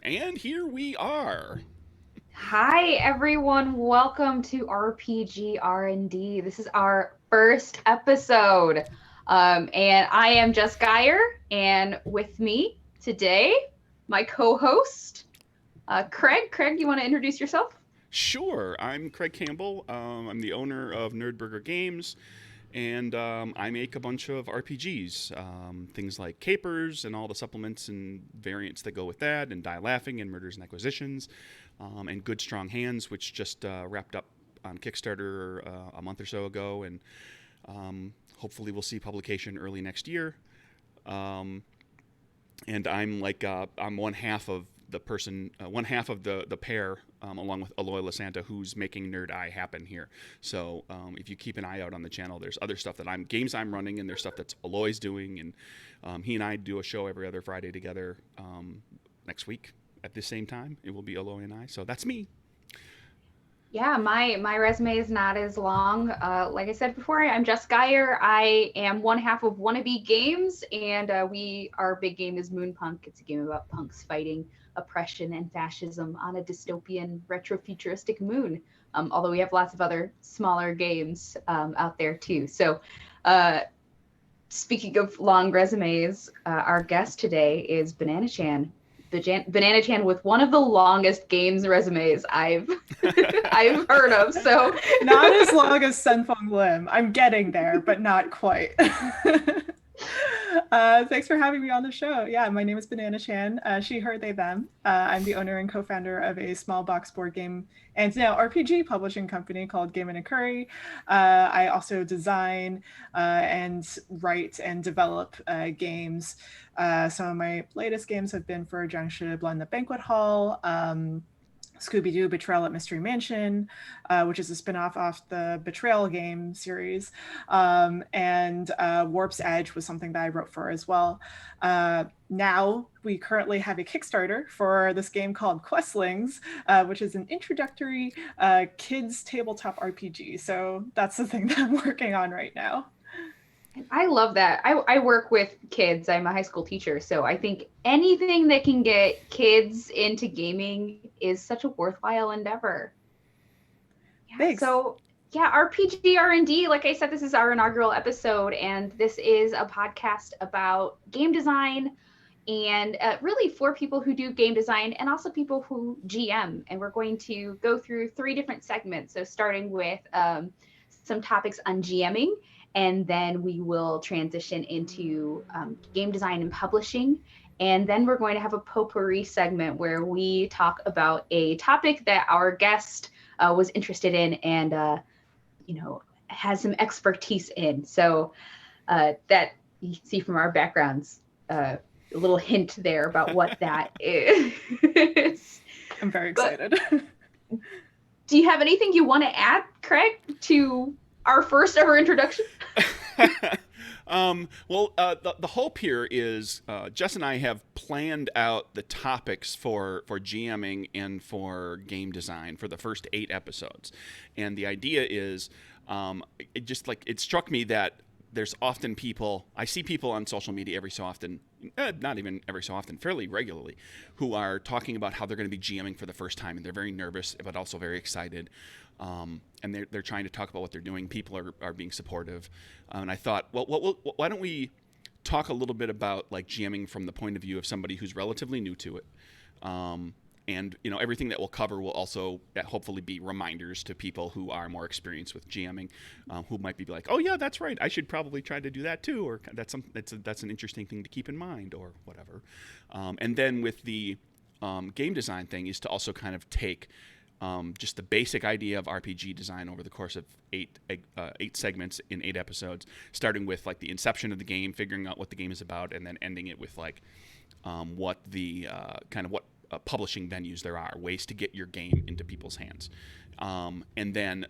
And here we are. Hi everyone, welcome to RPG R&D. This is our first episode. And I am Jess Geyer, and with me today, my co-host, Craig. Craig, you want to introduce yourself? Sure, I'm Craig Campbell. I'm the owner of Nerdburger Games, and I make a bunch of RPGs. Things like Capers and all the supplements and variants that go with that, and Die Laughing and Murders and Acquisitions, and Good Strong Hands, which just wrapped up on Kickstarter a month or so ago, and hopefully we'll see publication early next year. Um, and I'm one half of the person, one half of the pair, along with Aloy Lasanta, who's making Nerd Eye happen here. So if you keep an eye out on the channel, there's other stuff that games I'm running, and there's stuff that's Aloy's doing, and he and I do a show every other Friday together. Next week at the same time, it will be Aloy and I. So that's me. Yeah, my resume is not as long. Like I said before, I'm Jess Geyer. I am one half of Wannabe Games, and our big game is Moonpunk. It's a game about punks fighting oppression and fascism on a dystopian retrofuturistic moon. Although we have lots of other smaller games out there too. So, uh, speaking of long resumes, our guest today is Banana Chan. Banana Chan with one of the longest games resumes I've I've heard of. So Not as long as Senfeng Lim. I'm getting there, but not quite. Thanks for having me on the show. Yeah, my name is Banana Chan. She, her, they, them. I'm the owner and co-founder of a small box board game and now RPG publishing company called Game and Curry. I also design and write and develop games. Some of my latest games have been for Jiangshi Blend the Banquet Hall, Scooby-Doo Betrayal at Mystery Mansion, which is a spin-off off the Betrayal game series. And Warp's Edge was something that I wrote for as well. Now we currently have a Kickstarter for this game called Questlings, which is an introductory kids tabletop RPG. So that's the thing that I'm working on right now. I love that. I work with kids. I'm a high school teacher, so I think anything that can get kids into gaming is such a worthwhile endeavor. Yeah. Thanks. So RPG R&D. Like I said, this is our inaugural episode, and this is a podcast about game design and really for people who do game design and also people who GM. And we're going to go through three different segments. So starting with some topics on GMing, and then we will transition into game design and publishing. And then we're going to have a potpourri segment where we talk about a topic that our guest was interested in and, has some expertise in. So that you can see from our backgrounds, a little hint there about what that is. I'm very But excited. do you have anything you want to add, Craig, to our first ever introduction? The hope here is Jess and I have planned out the topics for GMing and for game design for the first 8 episodes, and the idea is, it struck me that there's often I see people on social media every so often, not even every so often, fairly regularly, who are talking about how they're going to be GMing for the first time, and they're very nervous, but also very excited. And they're trying to talk about what they're doing. People are being supportive. And I thought, why don't we talk a little bit about like GMing from the point of view of somebody who's relatively new to it. And everything that we'll cover will also hopefully be reminders to people who are more experienced with GMing, who might be like, oh yeah, that's right, I should probably try to do that too, or that's an interesting thing to keep in mind, or whatever. And then with the game design thing is to also kind of take just the basic idea of RPG design over the course of eight segments in 8 episodes, starting with like the inception of the game, figuring out what the game is about, and then ending it with like what the what publishing venues there are, ways to get your game into people's hands. And then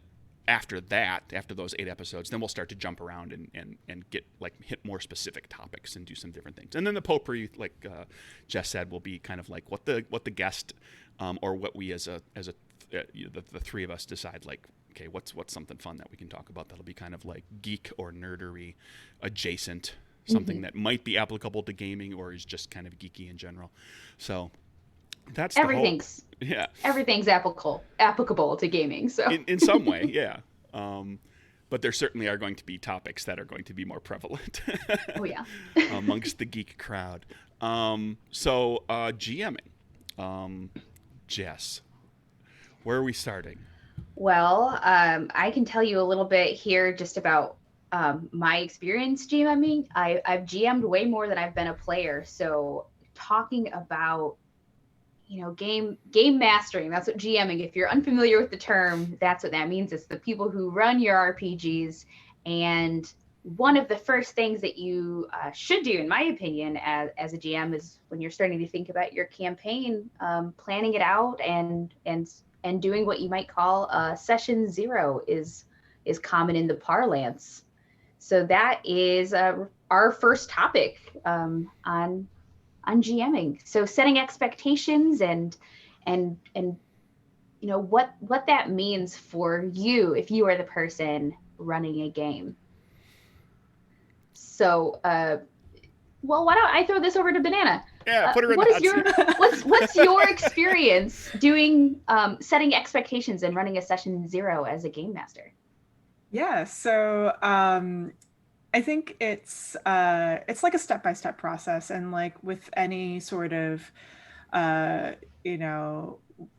after those 8 episodes, then we'll start to jump around and get like hit more specific topics and do some different things. And then the potpourri, like Jess said, will be kind of like what the guest or what we as the three of us decide, like, okay, what's something fun that we can talk about that'll be kind of like geek or nerdery adjacent, something that might be applicable to gaming or is just kind of geeky in general. So That's the hope. Yeah. Everything's applicable to gaming. So in some way, yeah. But there certainly are going to be topics that are going to be more prevalent. Oh yeah. Amongst the geek crowd. So GMing. Jess, where are we starting? Well, I can tell you a little bit here just about my experience GMing. I've GM'd way more than I've been a player. So talking about, game mastering, that's what GMing, if you're unfamiliar with the term, that's what that means. It's the people who run your RPGs. And one of the first things that you should do, in my opinion, as a GM, is when you're starting to think about your campaign, planning it out and doing what you might call session zero is common in the parlance. So that is our first topic on GMing. So setting expectations and what that means for you if you are the person running a game. So why don't I throw this over to Banana? Yeah, put her in the hot seat. What's your experience doing setting expectations and running a session zero as a game master? Yeah, so I think it's like a step-by-step process, and like with any sort of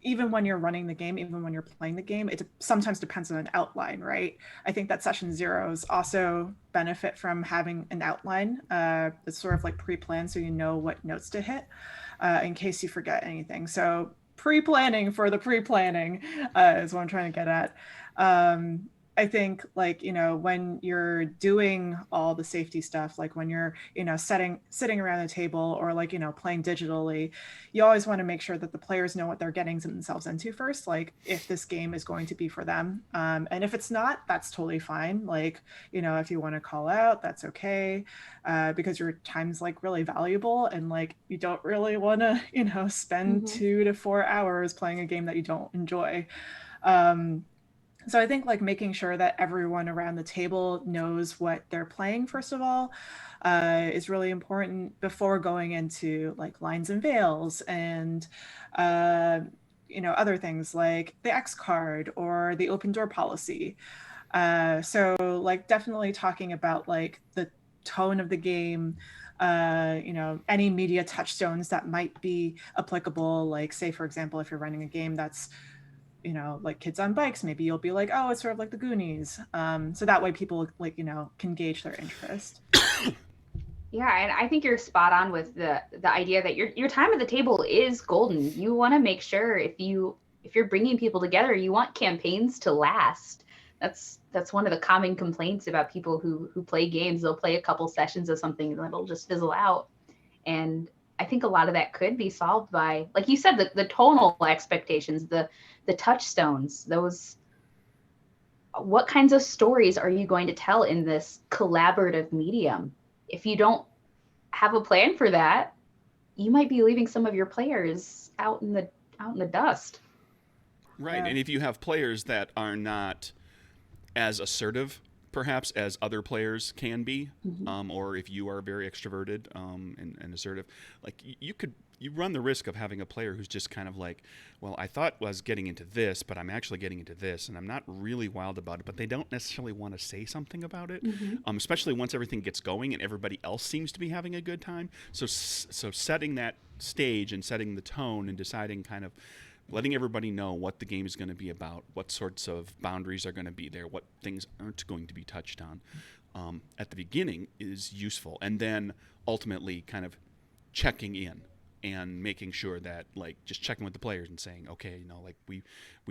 even when you're running the game, even when you're playing the game, it sometimes depends on an outline, right? I think that session zeros also benefit from having an outline that's sort of like pre-planned, so you know what notes to hit in case you forget anything. So pre-planning for the pre-planning is what I'm trying to get at. I think when you're doing all the safety stuff, like when you're, sitting around a table or playing digitally, you always want to make sure that the players know what they're getting themselves into first, like if this game is going to be for them. And if it's not, that's totally fine. If you want to call out, that's okay. Because your time's really valuable, and you don't really want to, spend 2 to 4 hours playing a game that you don't enjoy. So I think making sure that everyone around the table knows what they're playing, first of all, is really important before going into lines and veils and, other things like the X card or the open door policy. So definitely talking about the tone of the game, any media touchstones that might be applicable, say, for example, if you're running a game that's kids on bikes, maybe you'll be oh, it's sort of like the Goonies. So that way people can gauge their interest. Yeah, and I think you're spot on with the idea that your time at the table is golden. You want to make sure if you're bringing people together, you want campaigns to last. That's one of the common complaints about people who play games. They'll play a couple sessions of something and then it'll just fizzle out. And I think a lot of that could be solved by, like you said, the tonal expectations, the touchstones, what kinds of stories are you going to tell in this collaborative medium? If you don't have a plan for that, you might be leaving some of your players out in the dust. Right. And if you have players that are not as assertive perhaps as other players can be, or if you are very extroverted and assertive, you run the risk of having a player who's just kind of well, I thought I was getting into this, but I'm actually getting into this, and I'm not really wild about it, but they don't necessarily want to say something about it, especially once everything gets going and everybody else seems to be having a good time. So setting that stage and setting the tone and deciding kind of letting everybody know what the game is going to be about, what sorts of boundaries are going to be there, what things aren't going to be touched on at the beginning is useful. And then ultimately kind of checking in and making sure that just checking with the players and saying, okay, we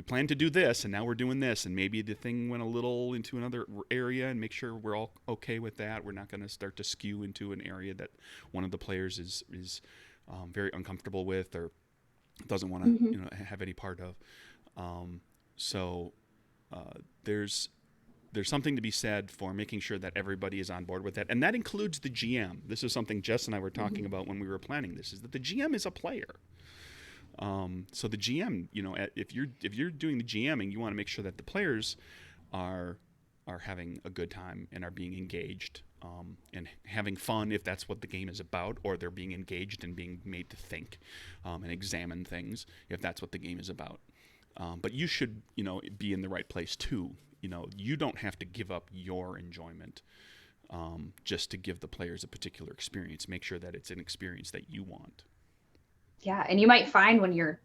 plan to do this and now we're doing this, and maybe the thing went a little into another area, and make sure we're all okay with that. We're not going to start to skew into an area that one of the players is very uncomfortable with or doesn't want to have any part of. So there's something to be said for making sure that everybody is on board with that, and that includes the GM. This is something Jess and I were talking about when we were planning this, is that the GM is a player. So the GM, if you're doing the GMing, you want to make sure that the players are are having a good time and are being engaged and having fun if that's what the game is about, or they're being engaged and being made to think and examine things if that's what the game is about. But you should, be in the right place too. You don't have to give up your enjoyment just to give the players a particular experience. Make sure that it's an experience that you want. Yeah, and you might find when you're,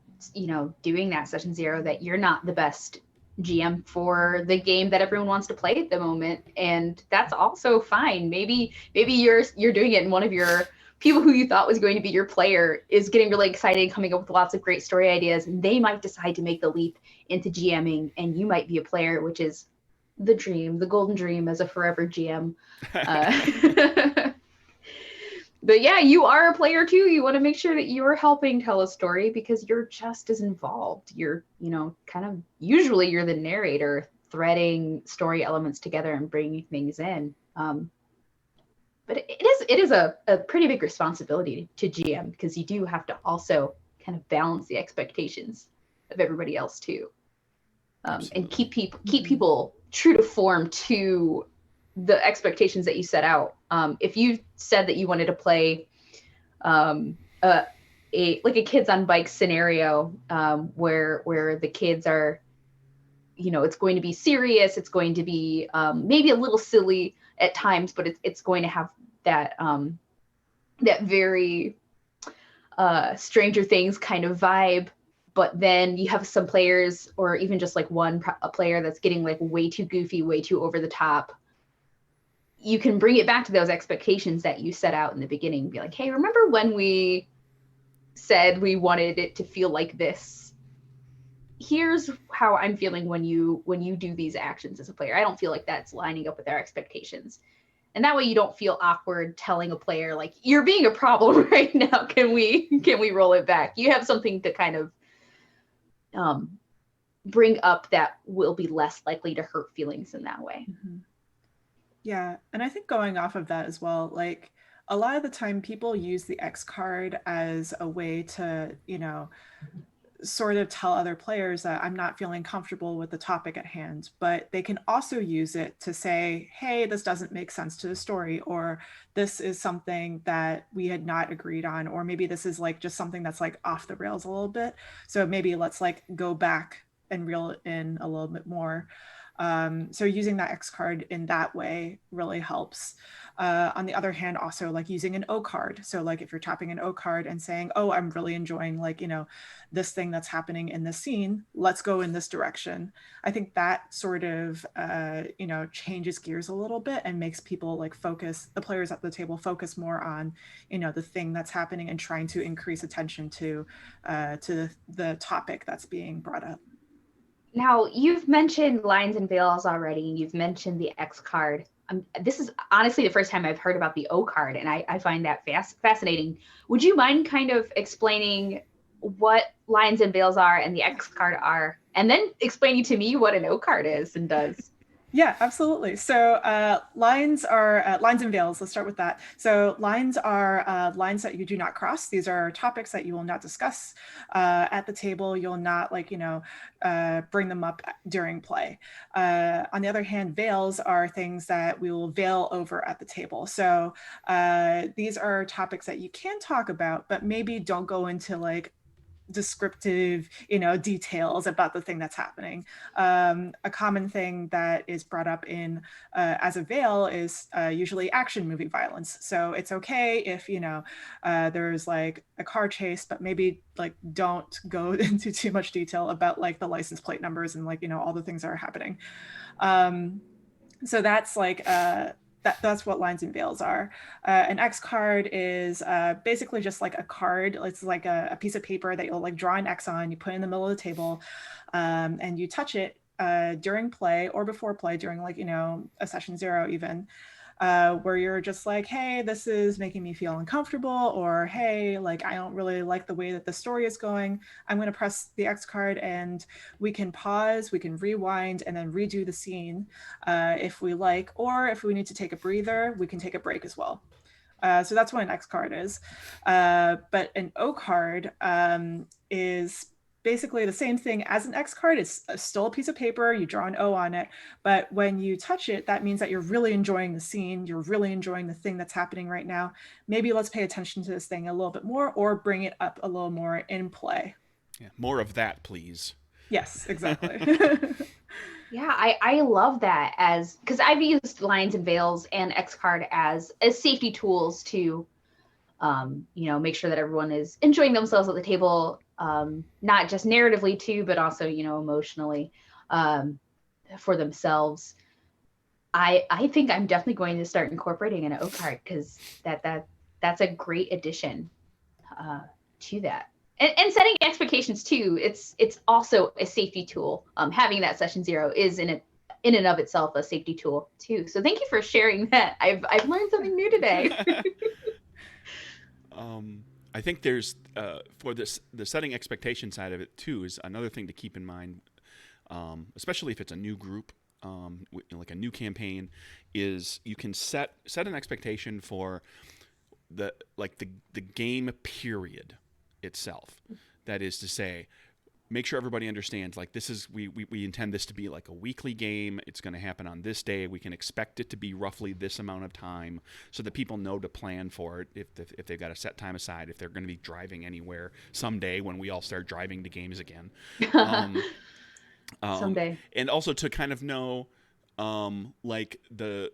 doing that session 0 that you're not the best GM for the game that everyone wants to play at the moment, and that's also fine. Maybe you're doing it, and one of your people who you thought was going to be your player is getting really excited, coming up with lots of great story ideas, and they might decide to make the leap into GMing, and you might be a player, which is the dream, the golden dream as a forever GM. But yeah, you are a player too. You want to make sure that you're helping tell a story because you're just as involved. You're, usually you're the narrator, threading story elements together and bringing things in. But it is a pretty big responsibility to GM because you do have to also kind of balance the expectations of everybody else too, and keep people true to form to the expectations that you set out. If you said that you wanted to play a kids on bikes scenario where the kids are, it's going to be serious, it's going to be maybe a little silly at times, but it's going to have that that very Stranger Things kind of vibe. But then you have some players, or even just like a player that's getting like way too goofy, way too over the top. You can bring it back to those expectations that you set out in the beginning. Be like, hey, remember when we said we wanted it to feel like this? Here's how I'm feeling when you do these actions as a player. I don't feel like that's lining up with our expectations. And that way you don't feel awkward telling a player like, you're being a problem right now. Can we roll it back? You have something to kind of bring up that will be less likely to hurt feelings in that way. Mm-hmm. Yeah, and I think going off of that as well, like a lot of the time people use the X card as a way to, sort of tell other players that I'm not feeling comfortable with the topic at hand, but they can also use it to say, hey, this doesn't make sense to the story, or this is something that we had not agreed on, or maybe this is like just something that's like off the rails a little bit. So maybe let's like go back and reel it in a little bit more. So using that X card in that way really helps. On the other hand, also like using an O card. So like if you're tapping an O card and saying, oh, I'm really enjoying like, this thing that's happening in this scene, let's go in this direction. I think that sort of, changes gears a little bit and makes people like focus, the players at the table focus more on, the thing that's happening and trying to increase attention to the topic that's being brought up. Now, you've mentioned lines and veils already. You've mentioned the X card. This is honestly the first time I've heard about the O card, and I find that fascinating. Would you mind kind of explaining what lines and veils are and the X card are, and then explaining to me what an O card is and does? Yeah, absolutely. So lines are lines and veils. Let's start with that. So lines are lines that you do not cross. These are topics that you will not discuss at the table. You'll not bring them up during play. On the other hand, veils are things that we will veil over at the table. So these are topics that you can talk about, but maybe don't go into like descriptive details about the thing that's happening. A common thing that is brought up in as a veil is usually action movie violence. So it's okay if there's like a car chase, but maybe like don't go into too much detail about like the license plate numbers and like all the things that are happening. So that's like that's what lines and veils are. An X card is basically just like a card. It's like a piece of paper that you'll like draw an X on, you put it in the middle of the table, and you touch it during play or before play during like, a session 0 even, where you're just like, hey, this is making me feel uncomfortable, or hey, like I don't really like the way that the story is going. I'm going to press the X card and we can pause, we can rewind and then redo the scene if we like, or if we need to take a breather, we can take a break as well. So that's what an X card is. But an O card is basically the same thing as an X card. It's still a piece of paper. You draw an O on it. But when you touch it, that means that you're really enjoying the scene. You're really enjoying the thing that's happening right now. Maybe let's pay attention to this thing a little bit more, or bring it up a little more in play. Yeah, more of that, please. Yes, exactly. Yeah, I love that, as because I've used lines and veils and X card as safety tools to make sure that everyone is enjoying themselves at the table, not just narratively too, but also, emotionally, for themselves. I think I'm definitely going to start incorporating an O card, because that's a great addition to that. And setting expectations too. It's also a safety tool. Having that session 0 is in and of itself a safety tool too. So thank you for sharing that. I've learned something new today. I think there's for the setting expectation side of it too is another thing to keep in mind, especially if it's a new group, like a new campaign, is you can set an expectation for the game period itself. That is to say, make sure everybody understands, like, this is we intend this to be like a weekly game. It's going to happen on this day. We can expect it to be roughly this amount of time, so that people know to plan for it if they've got a set time aside, if they're going to be driving anywhere someday when we all start driving to games again. Someday. And also to kind of know, like the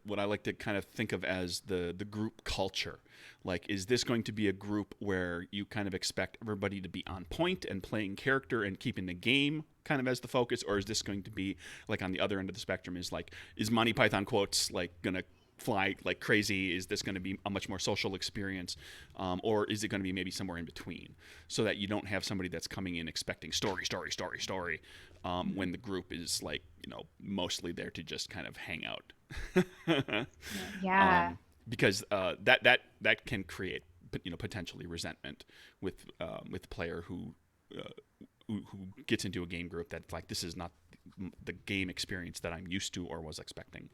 what I like to kind of think of as the group culture. Like, is this going to be a group where you kind of expect everybody to be on point and playing character and keeping the game kind of as the focus, or is this going to be like on the other end of the spectrum? Is Monty Python quotes like gonna fly like crazy? Is this going to be a much more social experience, or is it going to be maybe somewhere in between, so that you don't have somebody that's coming in expecting story, when the group is like, mostly there to just kind of hang out. Yeah. Because that can create, potentially resentment with the player who gets into a game group that's like, this is not the game experience that I'm used to or was expecting.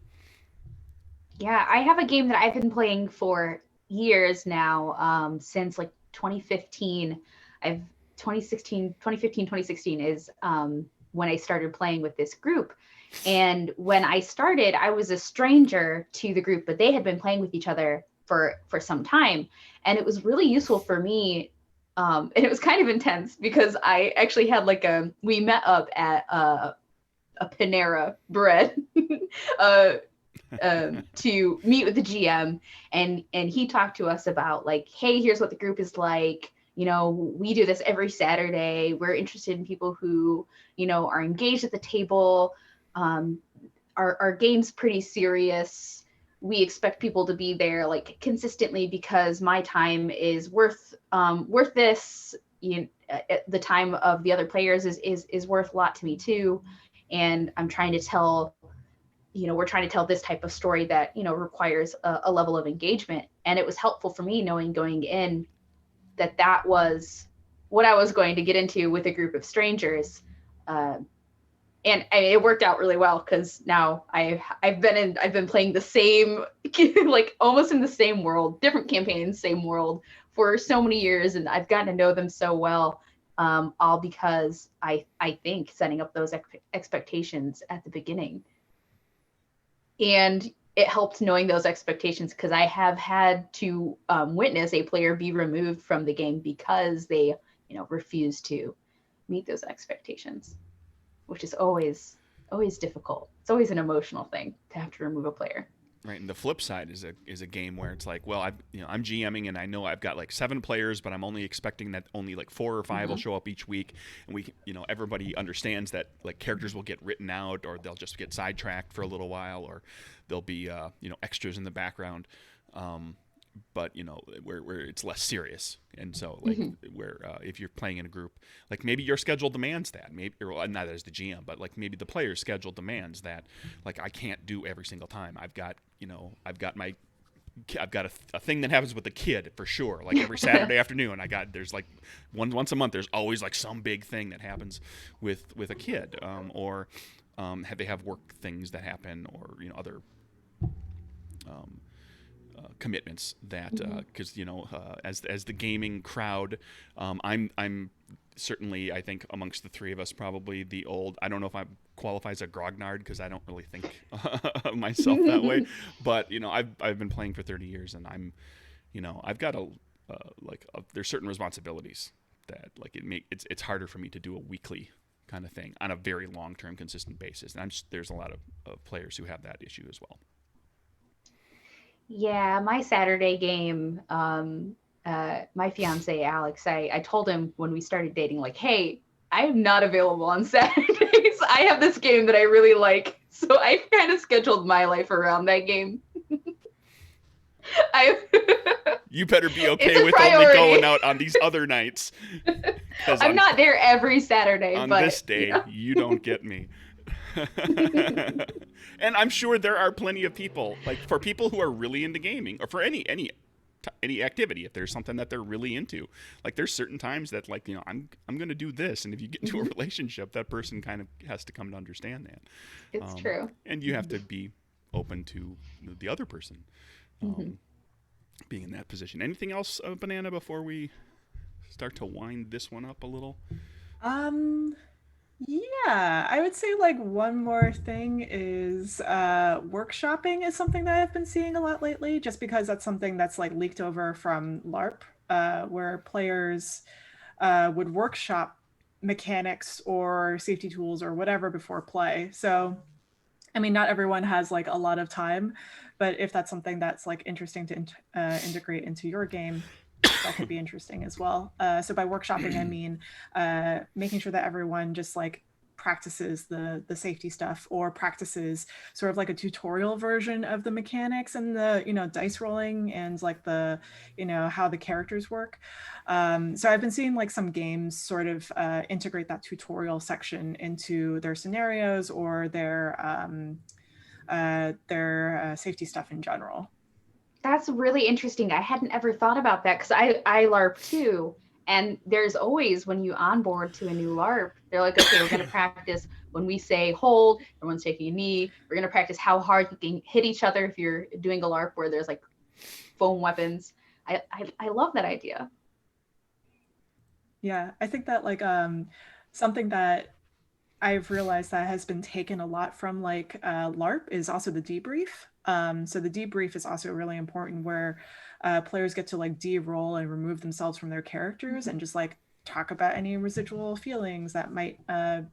Yeah, I have a game that I've been playing for years now, since like 2015. 2015, 2016 is when I started playing with this group. And when I started, I was a stranger to the group, but they had been playing with each other for some time. And it was really useful for me. And it was kind of intense, because I actually had we met up at a Panera Bread to meet with the GM. And he talked to us about like, hey, here's what the group is like. We do this every Saturday. We're interested in people who, are engaged at the table. Our game's pretty serious. We expect people to be there like consistently, because my time is worth this. The time of the other players is worth a lot to me too. And I'm trying to tell, we're trying to tell this type of story that, requires a level of engagement. And it was helpful for me knowing going in that was what I was going to get into with a group of strangers. And it worked out really well, because now I've been playing the same, like almost in the same world, different campaigns, same world for so many years, and I've gotten to know them so well, all because I think setting up those expectations at the beginning. And it helped knowing those expectations, because I have had to witness a player be removed from the game because they, refuse to meet those expectations, which is always difficult. It's always an emotional thing to have to remove a player. Right, and the flip side is a game where it's like, well, I'm GMing and I know I've got like 7 players, but I'm only expecting that only like 4 or 5 will show up each week, and we, everybody understands that like characters will get written out, or they'll just get sidetracked for a little while, or there'll be extras in the background, but where it's less serious, and so like where if you're playing in a group, like maybe your schedule demands that, maybe, or not as the GM, but like maybe the player's schedule demands that, like, I can't do every single time. I've got a thing that happens with the kid for sure, like every Saturday afternoon. There's like once a month, there's always like some big thing that happens with a kid, or they have work things that happen, or other commitments that, because as the gaming crowd, I'm certainly, I think amongst the three of us, probably the old. I don't know if I qualify as a grognard because I don't really think of myself that way. But I've been playing for 30 years, and I've got there's certain responsibilities that it's harder for me to do a weekly kind of thing on a very long-term, consistent basis. And there's a lot of players who have that issue as well. Yeah, my Saturday game, my fiance Alex, I told him when we started dating, like, hey, I am not available on Saturdays. I have this game that I really like, so I kind of scheduled my life around that game. You better be okay with only going out on these other nights. I'm not there every Saturday. On this day, you don't get me. And I'm sure there are plenty of people, like for people who are really into gaming, or for any activity, if there's something that they're really into, like there's certain times that I'm going to do this, and if you get into a relationship, that person kind of has to come to understand that. It's true. And you have to be open to the other person being in that position. Anything else, Banana, before we start to wind this one up a little? Yeah, I would say one more thing is workshopping is something that I've been seeing a lot lately, just because that's something that's leaked over from LARP, where players would workshop mechanics or safety tools or whatever before play. So, I mean, not everyone has a lot of time, but if that's something that's interesting to integrate into your game, that could be interesting as well. So by workshopping, I mean making sure that everyone just practices the safety stuff, or practices sort of a tutorial version of the mechanics and the dice rolling and the how the characters work. So I've been seeing some games sort of integrate that tutorial section into their scenarios or their safety stuff in general. That's really interesting. I hadn't ever thought about that, because I LARP too. And there's always, when you onboard to a new LARP, they're like, okay, we're going to practice when we say hold, everyone's taking a knee. We're going to practice how hard you can hit each other if you're doing a LARP where there's foam weapons. I love that idea. Yeah, I think that something that I've realized that has been taken a lot from LARP is also the debrief. So the debrief is also really important, where players get to de-roll and remove themselves from their characters and just talk about any residual feelings that might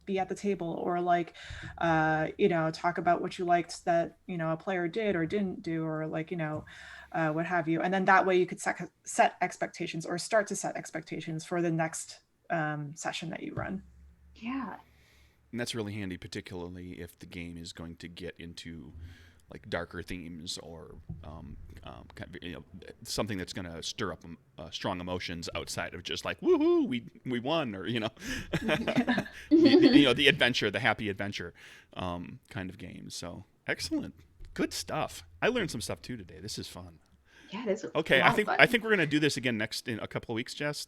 be at the table, or talk about what you liked that a player did or didn't do, or what have you. And then that way you could set expectations, or start to set expectations for the next session that you run. Yeah. And that's really handy, particularly if the game is going to get into darker themes, or something that's going to stir up strong emotions outside of just woohoo, we won, or the adventure, the happy adventure kind of games. So excellent, good stuff. I learned some stuff too today. This is fun. Yeah, it is. Okay, I think we're going to do this again in a couple of weeks, Jess.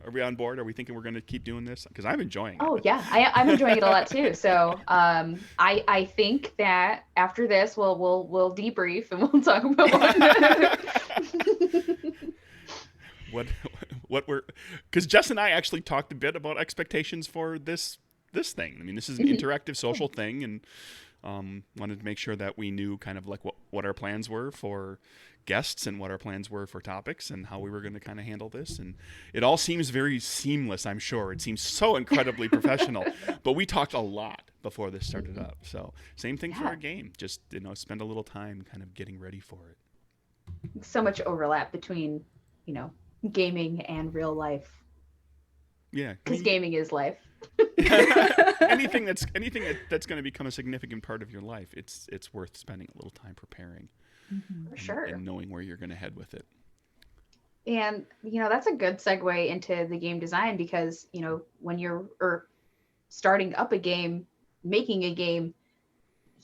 Are we on board? Are we thinking we're going to keep doing this? Because I'm enjoying it. Oh, yeah. I'm enjoying it a lot, too. So I think that after this, we'll debrief and we'll talk about what we're... Because Jess and I actually talked a bit about expectations for this thing. I mean, this is an interactive social thing, and wanted to make sure that we knew kind of what our plans were for guests, and what our plans were for topics, and how we were going to kind of handle this. And it all seems very seamless, I'm sure. It seems so incredibly professional, but we talked a lot before this started up. So same thing for our game. Just, spend a little time kind of getting ready for it. So much overlap between, gaming and real life. Yeah. Because gaming is life. anything that's going to become a significant part of your life, it's worth spending a little time preparing. For sure. And knowing where you're going to head with it. And, that's a good segue into the game design, because, when you're starting up a game, making a game,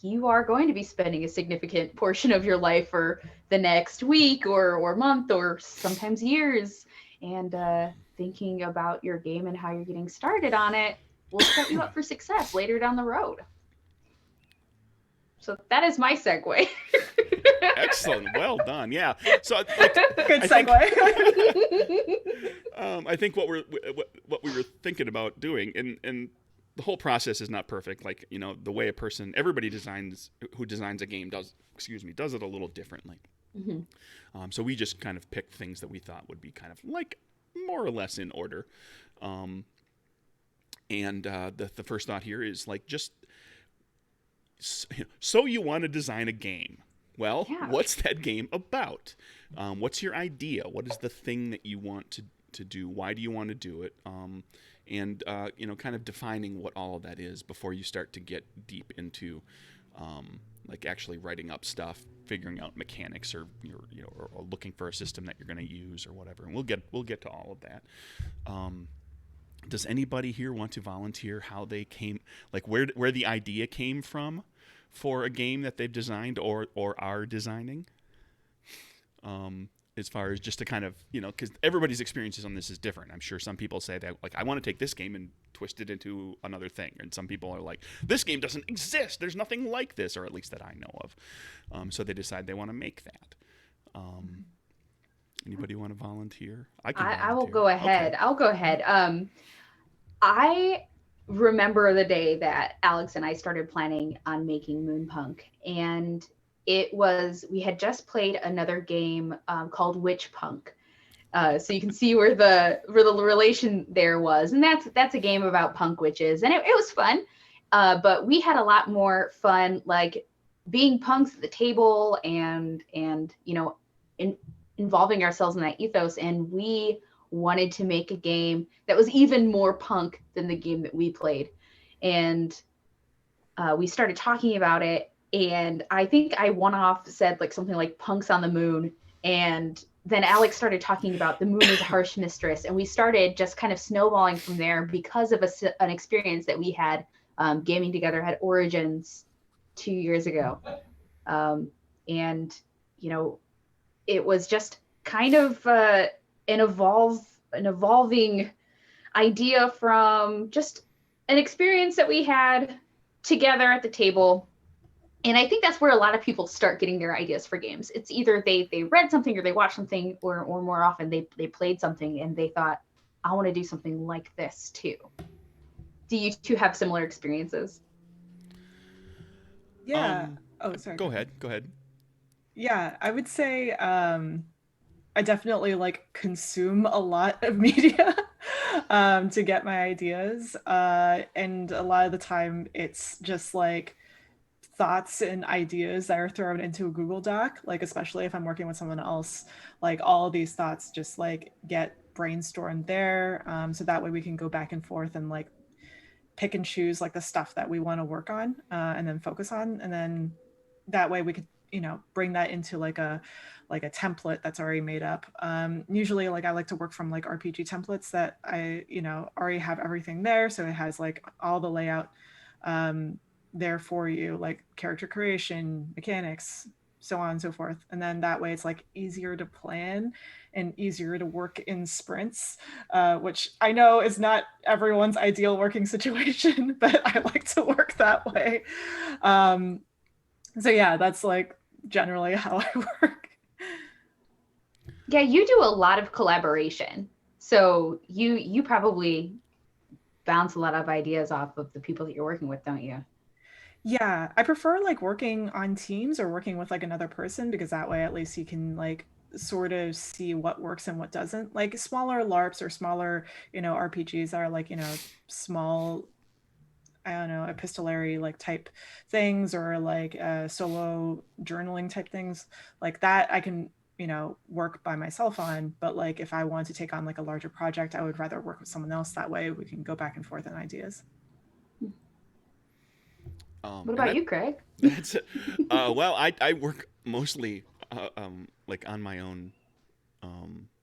you are going to be spending a significant portion of your life for the next week or month, or sometimes years. And thinking about your game and how you're getting started on it will set you up for success later down the road. So that is my segue. Excellent. Well done. Yeah. So like, Good segue. I think what we were thinking about doing, and the whole process is not perfect. Like, you know, the way everybody who designs a game does it a little differently. Mm-hmm. So we just kind of picked things that we thought would be kind of like more or less in order. And the first thought here is like, just so you want to design a game. Well, what's that game about? What's your idea? What is the thing that you want to do? Why do you want to do it? And you know, kind of defining what all of that is before you start to get deep into like actually writing up stuff, figuring out mechanics, or or looking for a system that you're going to use or whatever. And we'll get to all of that. Does anybody here want to volunteer how they came, like where the idea came from for a game that they've designed or are designing? As far as just to kind of, you know, because everybody's experiences on this is different. I'm sure some people say that, like, I want to take this game and twist it into another thing. And some people are like, this game doesn't exist. There's nothing like this, or at least that I know of. So they decide they want to make that. Anybody want to volunteer? I will go ahead. Okay. I'll go ahead. I remember the day that Alex and I started planning on making Moonpunk, and we had just played another game called Witch Punk. So you can see where the relation there was, and that's a game about punk witches, and it was fun. But we had a lot more fun, like being punks at the table and you know, involving ourselves in that ethos. And we wanted to make a game that was even more punk than the game that we played. And we started talking about it. And I think I said like something like punks on the moon. And then Alex started talking about the moon is a harsh mistress. And we started just kind of snowballing from there because of an experience that we had gaming together, had Origins 2 years ago. And, you know, it was just kind of an evolving idea from just an experience that we had together at the table. And I think that's where a lot of people start getting their ideas for games. It's either they read something or they watched something, or more often they played something and they thought, I want to do something like this too. Do you two have similar experiences? Yeah. Oh, sorry. Go ahead. Yeah, I would say I definitely like consume a lot of media to get my ideas. And a lot of the time it's just like thoughts and ideas that are thrown into a Google Doc, like especially if I'm working with someone else, like all of these thoughts just like get brainstormed there. So that way we can go back and forth and like pick and choose like the stuff that we want to work on and then focus on. And then that way we could, you know, bring that into like a template that's already made up. Usually like I like to work from like RPG templates that I, you know, already have everything there. So it has like all the layout there for you, like character creation, mechanics, so on and so forth. And then that way it's like easier to plan and easier to work in sprints, which I know is not everyone's ideal working situation, but I like to work that way. So yeah, that's like generally how I work. Yeah, you do a lot of collaboration. So you probably bounce a lot of ideas off of the people that you're working with, don't you? Yeah, I prefer like working on teams or working with like another person, because that way at least you can like sort of see what works and what doesn't. Like smaller LARPs or smaller, you know, RPGs are like, you know, small, I don't know, epistolary like type things, or like solo journaling type things like that I can, you know, work by myself on. But like if I want to take on like a larger project, I would rather work with someone else. That way we can go back and forth on ideas. What about you, Craig? That's well, I work mostly like on my own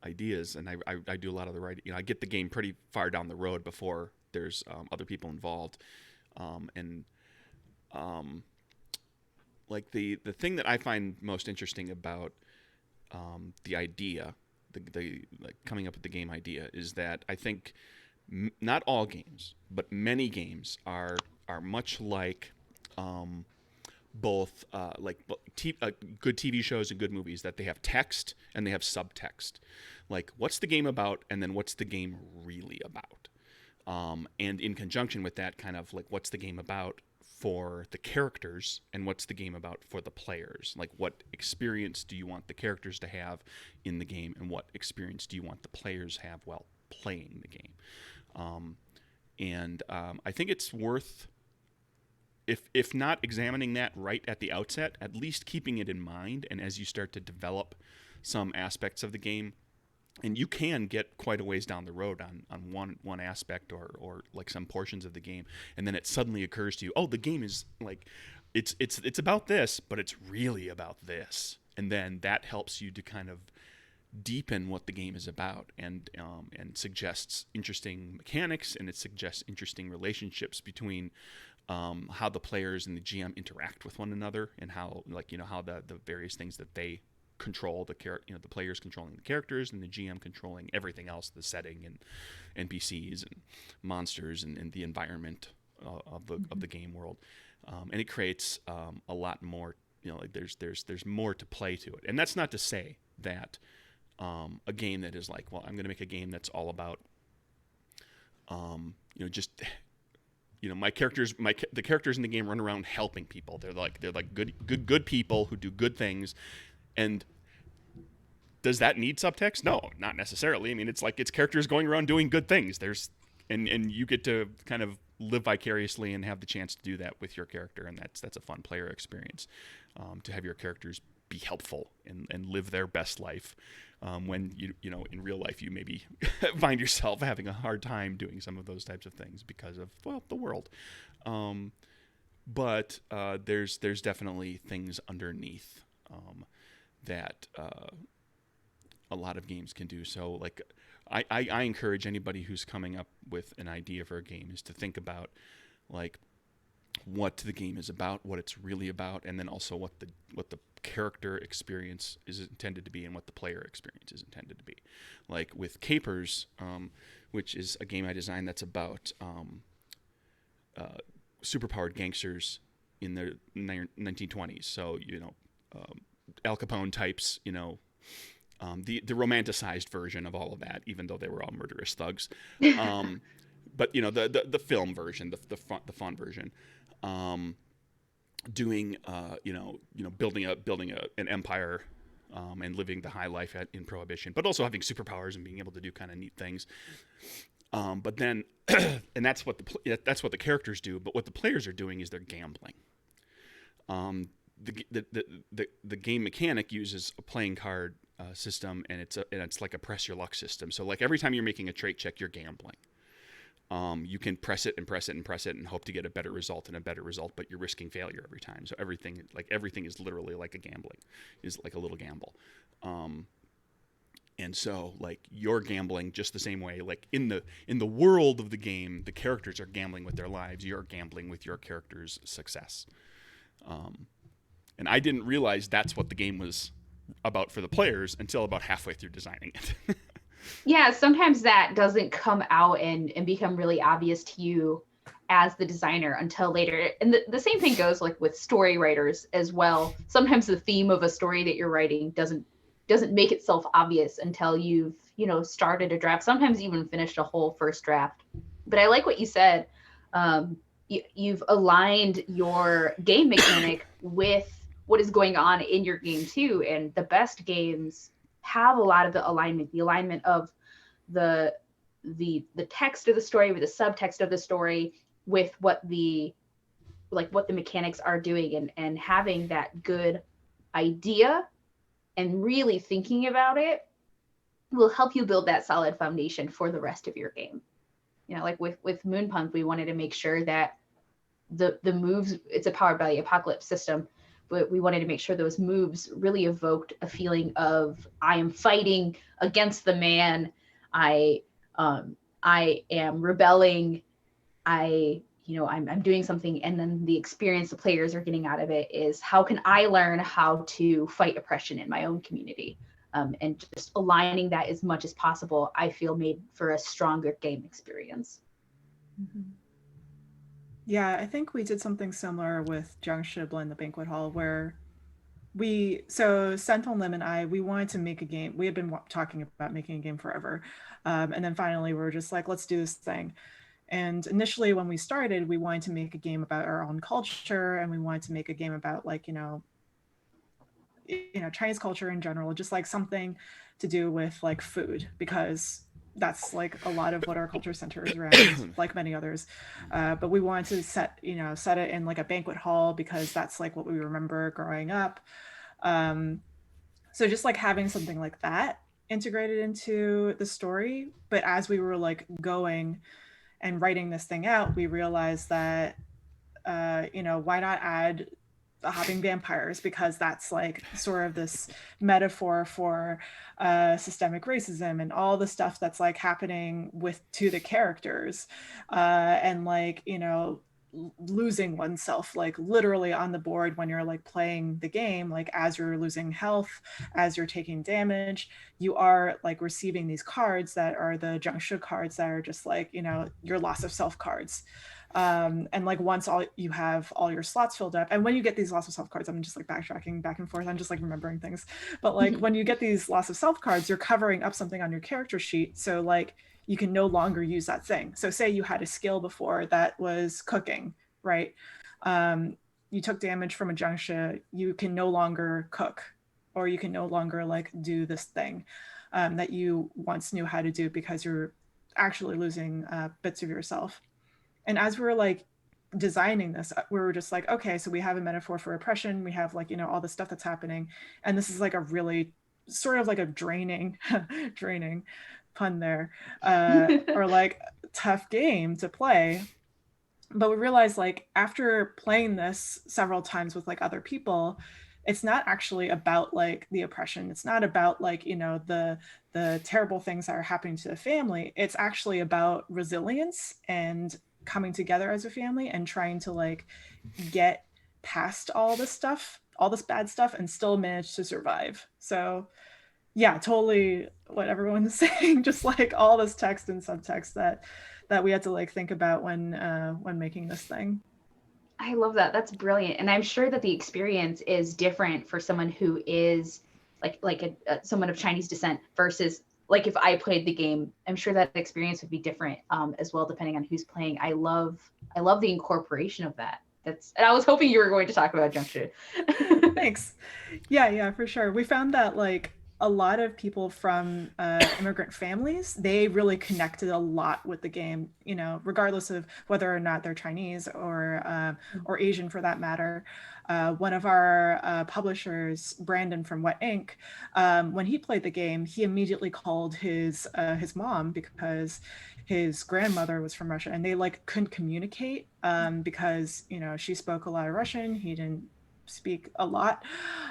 ideas, and I do a lot of the writing. You know, I get the game pretty far down the road before there's other people involved, and like the thing that I find most interesting about the idea, the like coming up with the game idea, is that I think not all games, but many games are much like both good TV shows and good movies, that they have text and they have subtext. Like, what's the game about, and then what's the game really about? And in conjunction with that, kind of like, what's the game about for the characters, and what's the game about for the players? Like, what experience do you want the characters to have in the game, and what experience do you want the players have while playing the game? I think it's worth, if not examining that right at the outset, at least keeping it in mind. And as you start to develop some aspects of the game, and you can get quite a ways down the road on one aspect or like some portions of the game, and then it suddenly occurs to you, oh, the game is like, it's about this, but it's really about this. And then that helps you to kind of deepen what the game is about, and suggests interesting mechanics, and it suggests interesting relationships between how the players and the GM interact with one another, and how, like, how the various things that they control, the players controlling the characters, and the GM controlling everything else, the setting and NPCs and monsters and the environment of the game world, and it creates a lot more. Like, there's more to play to it. And that's not to say that a game that is like, well, I'm going to make a game that's all about the characters in the game run around helping people. They're like good people who do good things. And does that need subtext? No, not necessarily. I mean, it's characters going around doing good things. And you get to kind of live vicariously and have the chance to do that with your character, and that's a fun player experience, to have your characters be helpful and live their best life, when in real life you maybe find yourself having a hard time doing some of those types of things because of, well, the world. But there's definitely things underneath that a lot of games can do. So, like, I encourage anybody who's coming up with an idea for a game is to think about, like, what the game is about, what it's really about, and then also what the character experience is intended to be, and what the player experience is intended to be. Like with Capers, which is a game I designed that's about superpowered gangsters in the 1920s. So, Al Capone types, the romanticized version of all of that, even though they were all murderous thugs. But the film version, the fun version, doing building an empire, and living the high life in Prohibition, but also having superpowers and being able to do kind of neat things. But then, and that's what the characters do. But what the players are doing is they're gambling. The game mechanic uses a playing card system, and it's like a press your luck system. So, like, every time you're making a trait check, you're gambling. You can press it and press it and press it and hope to get a better result and a better result, but you're risking failure every time. So everything is literally like is like a little gamble. And so, like, you're gambling just the same way. Like, in the world of the game, the characters are gambling with their lives. You're gambling with your character's success. And I didn't realize that's what the game was about for the players until about halfway through designing it. Yeah, sometimes that doesn't come out and become really obvious to you as the designer until later. And the same thing goes, like, with story writers as well. Sometimes the theme of a story that you're writing doesn't make itself obvious until you've started a draft, sometimes even finished a whole first draft. But I like what you said. You've aligned your game mechanic with what is going on in your game too. And the best games have a lot of the alignment of the text of the story with the subtext of the story with what the mechanics are doing, and having that good idea and really thinking about it will help you build that solid foundation for the rest of your game. Like with Moonpunk, we wanted to make sure that the moves, it's a Powered by the Apocalypse system, but we wanted to make sure those moves really evoked a feeling of, I am fighting against the man, I am rebelling, I'm doing something. And then the experience the players are getting out of it is, how can I learn how to fight oppression in my own community? And just aligning that as much as possible, I feel, made for a stronger game experience. Mm-hmm. Yeah, I think we did something similar with Jiangshi Blend the Banquet Hall, where so Sentinel Lim and I, we wanted to make a game. We had been talking about making a game forever. And then finally we were just like, let's do this thing. And initially when we started, we wanted to make a game about our own culture, and we wanted to make a game about like, Chinese culture in general, just like something to do with like food, because that's like a lot of what our culture centers around, like many others. But we wanted to set it in like a banquet hall, because that's like what we remember growing up. um, so just like having something like that integrated into the story. But as we were like going and writing this thing out, we realized that why not add the hopping vampires, because that's like sort of this metaphor for systemic racism and all the stuff that's like happening with to the characters, and like losing oneself like literally on the board when you're like playing the game, like as you're losing health, as you're taking damage, you are like receiving these cards that are the Jiangshi cards that are just like your loss of self cards. And like once all you have all your slots filled up, and when you get these loss of self cards, I'm just like backtracking back and forth, I'm just like remembering things, but like when you get these loss of self cards, you're covering up something on your character sheet, so like you can no longer use that thing. So say you had a skill before that was cooking, right? You took damage from a Jiangshi, you can no longer cook, or you can no longer like do this thing that you once knew how to do, because you're actually losing bits of yourself. And as we were like designing this, we were just like, okay, so we have a metaphor for oppression, we have like all the stuff that's happening, and this is like a really sort of like a draining draining pun there, or like tough game to play. But we realized like after playing this several times with like other people, it's not actually about like the oppression, it's not about like the terrible things that are happening to the family. It's actually about resilience and coming together as a family and trying to like get past all this stuff, all this bad stuff, and still manage to survive. So yeah, totally what everyone is saying, just like all this text and subtext that we had to like think about when making this thing. I love that. That's brilliant. And I'm sure that the experience is different for someone who is someone of Chinese descent versus like if I played the game. I'm sure that experience would be different as well, depending on who's playing. I love the incorporation of that. And I was hoping you were going to talk about Junction. Thanks. Yeah, for sure. We found that like a lot of people from immigrant families, they really connected a lot with the game, regardless of whether or not they're Chinese or Asian for that matter. One of our publishers, Brandon from Wet Ink, when he played the game, he immediately called his mom, because his grandmother was from Russia, and they like couldn't communicate because she spoke a lot of Russian, he didn't speak a lot,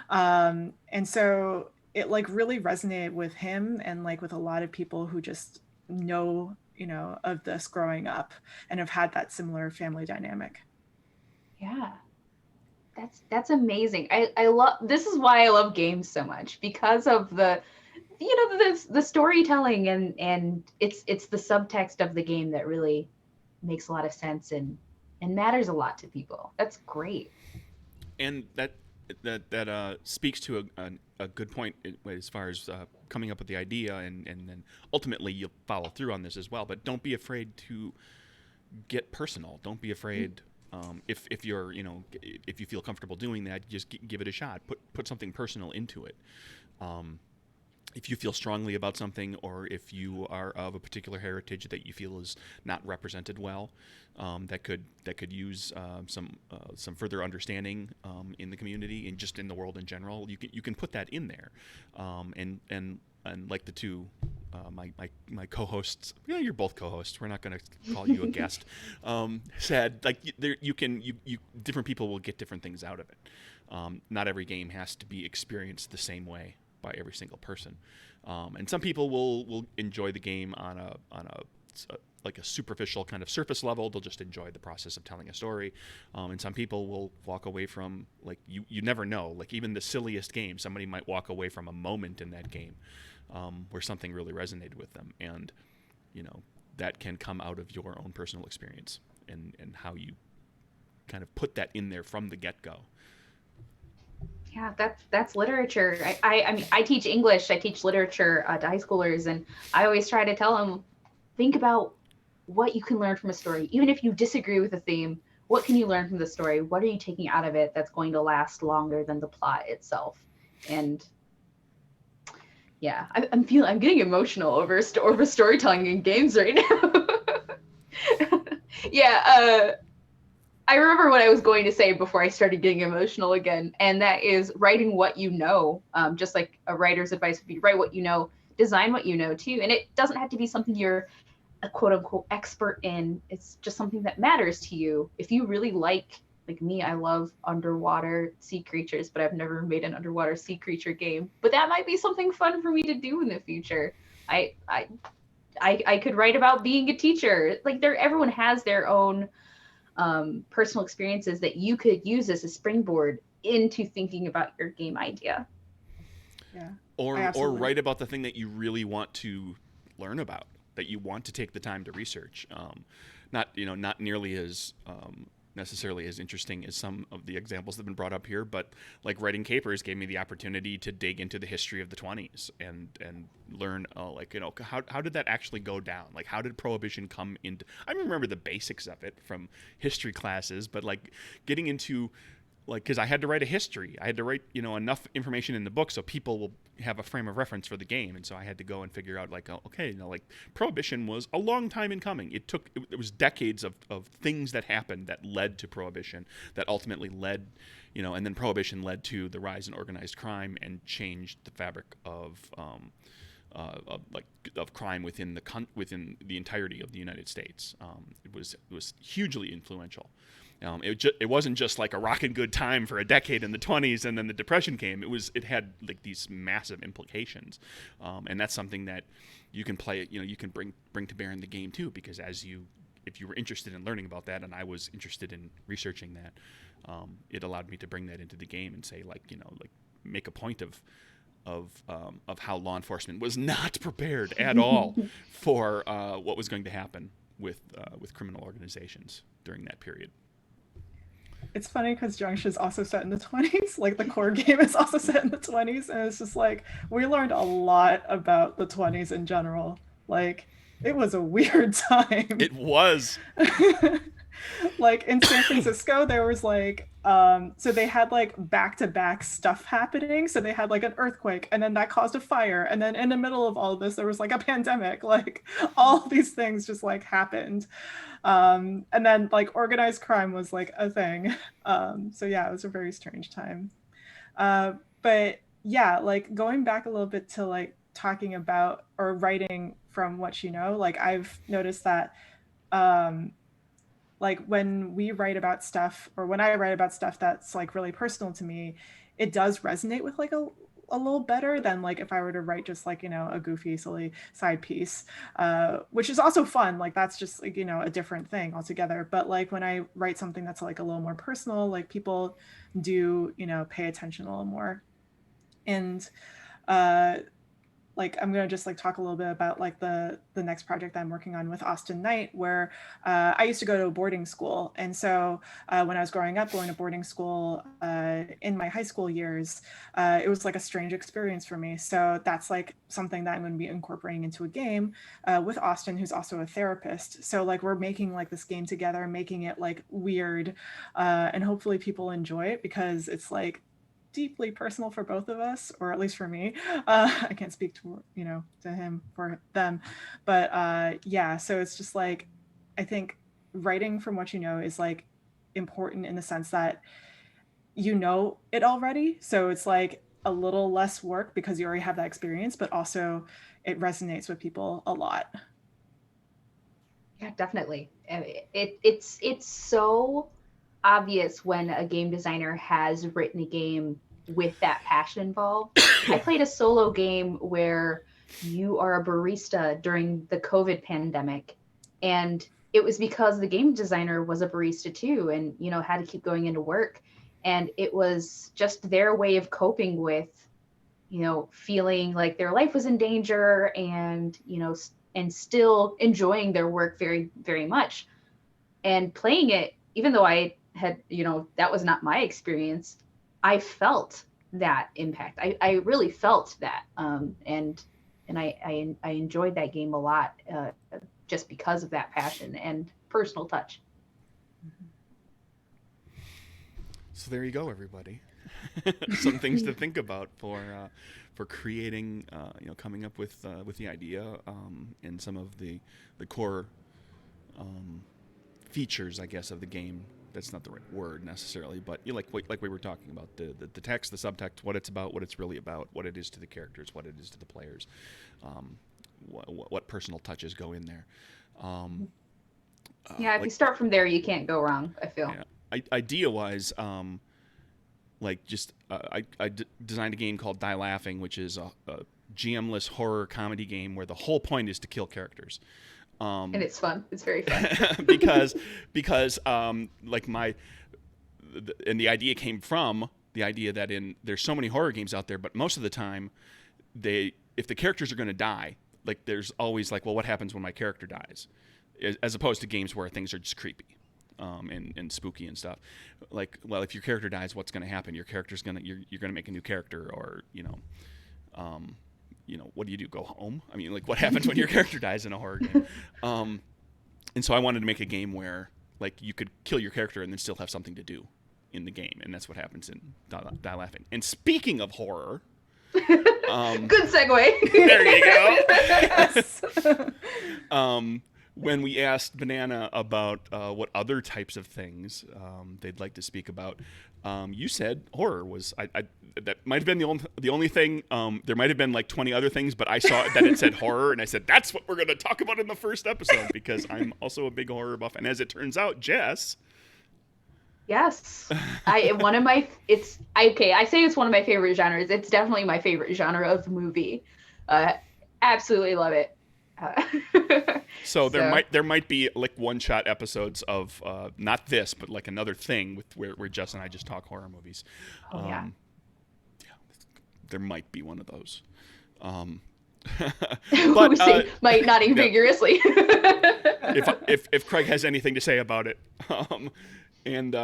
and so it like really resonated with him, and like with a lot of people who just know of this growing up and have had that similar family dynamic. Yeah. That's amazing. I love this is why I love games so much, because of the storytelling, and it's the subtext of the game that really makes a lot of sense and matters a lot to people. That's great. And that speaks to a good point as far as coming up with the idea, and then ultimately you'll follow through on this as well. But don't be afraid to get personal. Don't be afraid. If you're if you feel comfortable doing that, just give it a shot. Put something personal into it. If you feel strongly about something, or if you are of a particular heritage that you feel is not represented well, that could use some further understanding in the community and just in the world in general, you can put that in there, and like the two my co-hosts, you're both co-hosts, we're not going to call you a guest, said like you different people will get different things out of it. Not every game has to be experienced the same way by every single person, and some people will enjoy the game on a like a superficial kind of surface level. They'll just enjoy the process of telling a story, and some people will walk away from, like, you never know, like even the silliest game, somebody might walk away from a moment in that game where something really resonated with them, and that can come out of your own personal experience and how you kind of put that in there from the get-go. Yeah, that's literature. I mean, I teach English, I teach literature to high schoolers, and I always try to tell them, think about what you can learn from a story. Even if you disagree with the theme, what can you learn from the story? What are you taking out of it that's going to last longer than the plot itself? And yeah, I'm getting emotional over storytelling in games right now. Yeah, I remember what I was going to say before I started getting emotional again, and that is writing what you know. Just like a writer's advice would be, write what you know, design what you know too. And it doesn't have to be something you're a quote unquote expert in. It's just something that matters to you. If you really like me, I love underwater sea creatures, but I've never made an underwater sea creature game. But that might be something fun for me to do in the future. I could write about being a teacher. Like everyone has their own personal experiences that you could use as a springboard into thinking about your game idea. Yeah. Or write about the thing that you really want to learn about, that you want to take the time to research. Not nearly as necessarily as interesting as some of the examples that have been brought up here, but like writing capers gave me the opportunity to dig into the history of the 20s and learn how did that actually go down? Like, how did Prohibition come into? I remember the basics of it from history classes, but like getting into because I had to write a history. I had to write, enough information in the book so people will have a frame of reference for the game. And so I had to go and figure out Prohibition was a long time in coming. It was decades of things that happened that led to Prohibition, that ultimately led, and then Prohibition led to the rise in organized crime and changed the fabric of crime within the entirety of the United States. It was hugely influential. It wasn't just like a rockin' good time for a decade in the 20s and then the Depression came. It had like these massive implications, and that's something that you can play. You can bring to bear in the game too, because if you were interested in learning about that, and I was interested in researching that, it allowed me to bring that into the game and say make a point of how law enforcement was not prepared at all for what was going to happen with criminal organizations during that period. It's funny because Junction is also set in the 20s. Like the core game is also set in the 20s, and it's just like we learned a lot about the 20s in general. Like it was a weird time. It was. Like in San Francisco, there was so they had back-to-back stuff happening. So they had an earthquake, and then that caused a fire, and then in the middle of all of this, there was a pandemic. All these things just happened, and then organized crime was a thing. So yeah, it was a very strange time. But yeah, going back a little bit to talking about or writing from what you know, I've noticed that when we write about stuff, or when I write about stuff that's really personal to me, it does resonate with a little better than if I were to write just a goofy, silly side piece, which is also fun. That's just a different thing altogether. But when I write something that's a little more personal, people do pay attention a little more. And I'm going to just talk a little bit about the next project that I'm working on with Austin Knight, where I used to go to a boarding school. And so when I was growing up, going to boarding school in my high school years, it was a strange experience for me. So that's something that I'm going to be incorporating into a game with Austin, who's also a therapist. So we're making this game together, making it weird, and hopefully people enjoy it, because it's deeply personal for both of us, or at least for me. I can't speak to to him for them, but yeah, so it's just I think writing from what you know is important in the sense that you know it already, so it's a little less work because you already have that experience, but also it resonates with people a lot. Yeah, definitely. It's so obvious when a game designer has written a game with that passion involved. I played a solo game where you are a barista during the COVID pandemic, and it was because the game designer was a barista too, and had to keep going into work, and it was just their way of coping with feeling like their life was in danger, and and still enjoying their work very, very much, and playing it, even though I had, that was not my experience, I felt that impact. I really felt that. And I enjoyed that game a lot, just because of that passion and personal touch. So there you go, everybody. Some things to think about for creating, coming up with the idea, and some of the core features, I guess, of the game. That's not the right word necessarily, but like we were talking about, the text, the subtext, what it's about, what it's really about, what it is to the characters, what it is to the players, what personal touches go in there. If you start from there, you can't go wrong, I feel. Yeah. Idea-wise, I designed a game called Die Laughing, which is a GM-less horror comedy game where the whole point is to kill characters. And it's fun. It's very fun. because and the idea came from the idea that there's so many horror games out there, but most of the time, if the characters are going to die, like there's always like, well, what happens when my character dies, as opposed to games where things are just creepy. And spooky and stuff. Like, well, if your character dies, what's going to happen? Your character's you're going to make a new character, or what do you do? Go home? I mean, like, what happens when your character dies in a horror game? And so I wanted to make a game where, like, you could kill your character and then still have something to do in the game, and that's what happens in Die Laughing. And speaking of horror, good segue. There you go. Yes. When we asked Banana about what other types of things they'd like to speak about, you said horror was. That might have been the only thing. There might have been like 20 other things, but I saw that it said horror, and I said that's what we're going to talk about in the first episode, because I'm also a big horror buff. And as it turns out, Jess. Yes, I say it's one of my favorite genres. It's definitely my favorite genre of movie. Absolutely love it. So there might be like one-shot episodes of not this, but like another thing with where Jess and I just talk horror movies. Yeah, there might be one of those. But might not even vigorously. if Craig has anything to say about it, and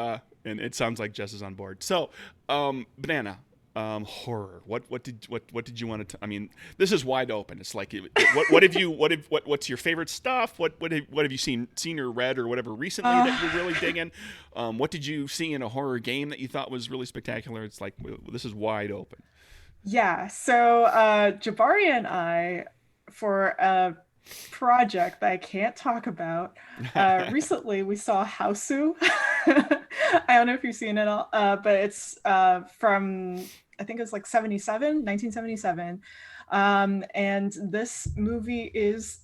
it sounds like Jess is on board. So, Banana. Horror. What did you want to? I mean, this is wide open. It's like, what's your favorite stuff? What have you seen or read or whatever recently that you're really digging? What did you see in a horror game that you thought was really spectacular? It's like, this is wide open. Yeah. So Jabari and I, for a project that I can't talk about, recently we saw Hausu. I don't know if you've seen it all, but it's from, I think it's like 1977. And this movie is,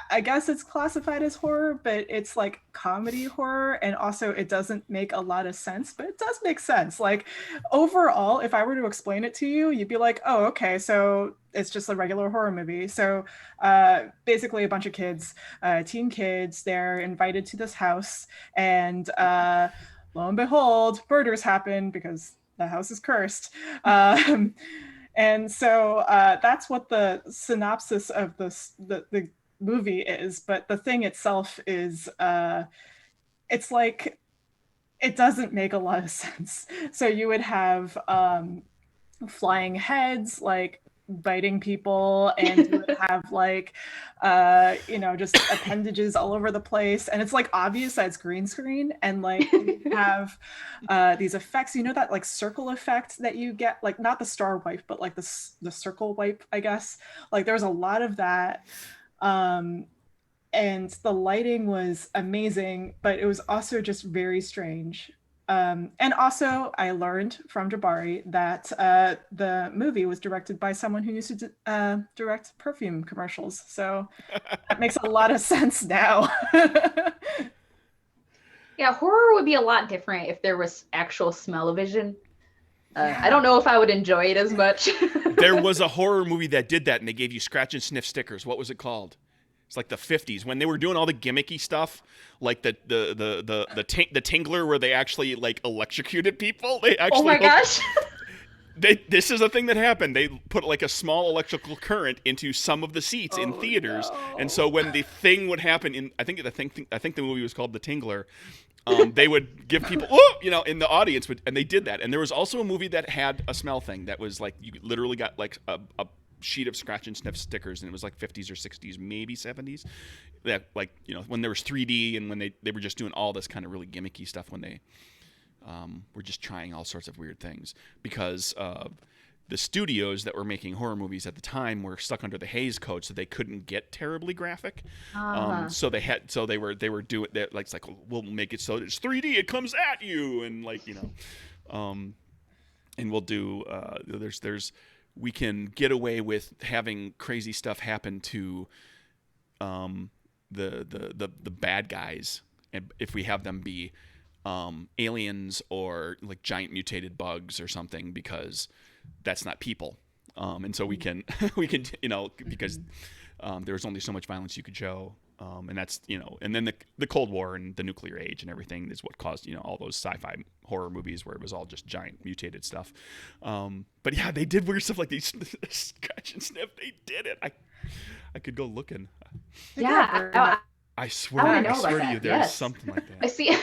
I guess it's classified as horror, but it's like comedy horror. And also it doesn't make a lot of sense, but it does make sense. Like overall, if I were to explain it to you, you'd be like, oh, okay, so it's just a regular horror movie. So basically a bunch of kids, teen kids, they're invited to this house, and lo and behold, murders happen because the house is cursed. And so that's what the synopsis of the movie is. But the thing itself is, it's like, it doesn't make a lot of sense. So you would have flying heads, like biting people, and you would have like just appendages all over the place, and it's like obvious that it's green screen, and like you have these effects, that like circle effect that you get, like not the star wipe, but like the circle wipe, I guess. Like there's a lot of that, and the lighting was amazing, but it was also just very strange. And also, I learned from Jabari that the movie was directed by someone who used to direct perfume commercials. So that makes a lot of sense now. Yeah, horror would be a lot different if there was actual smell-o-vision. I don't know if I would enjoy it as much. There was a horror movie that did that, and they gave you scratch and sniff stickers. What was it called? It's like the 50s when they were doing all the gimmicky stuff, like the tingler where they actually like electrocuted people. They actually, oh my gosh. This is a thing that happened. They put like a small electrical current into some of the seats in theaters, no. and so when the thing would happen I think the movie was called The Tingler. They would give people, oh, in the audience, and they did that. And there was also a movie that had a smell thing that was like, you literally got like a sheet of scratch and sniff stickers, and it was like 50s or 60s, maybe 70s. That like, when there was 3D and when they were just doing all this kind of really gimmicky stuff when they were just trying all sorts of weird things because the studios that were making horror movies at the time were stuck under the Hays Code, so they couldn't get terribly graphic. So they were doing that, like, it's like, we'll make it so it's 3D, it comes at you, and like, and we'll do we can get away with having crazy stuff happen to the bad guys, and if we have them be aliens or like giant mutated bugs or something, because that's not people, and so we can because there was only so much violence you could show, and that's and then the Cold War and the nuclear age and everything is what caused all those sci-fi horror movies where it was all just giant mutated stuff. But yeah, they did weird stuff like these scratch and sniff. They did it. I could go looking. Yeah, I swear to you, there's yes. something like that. I see.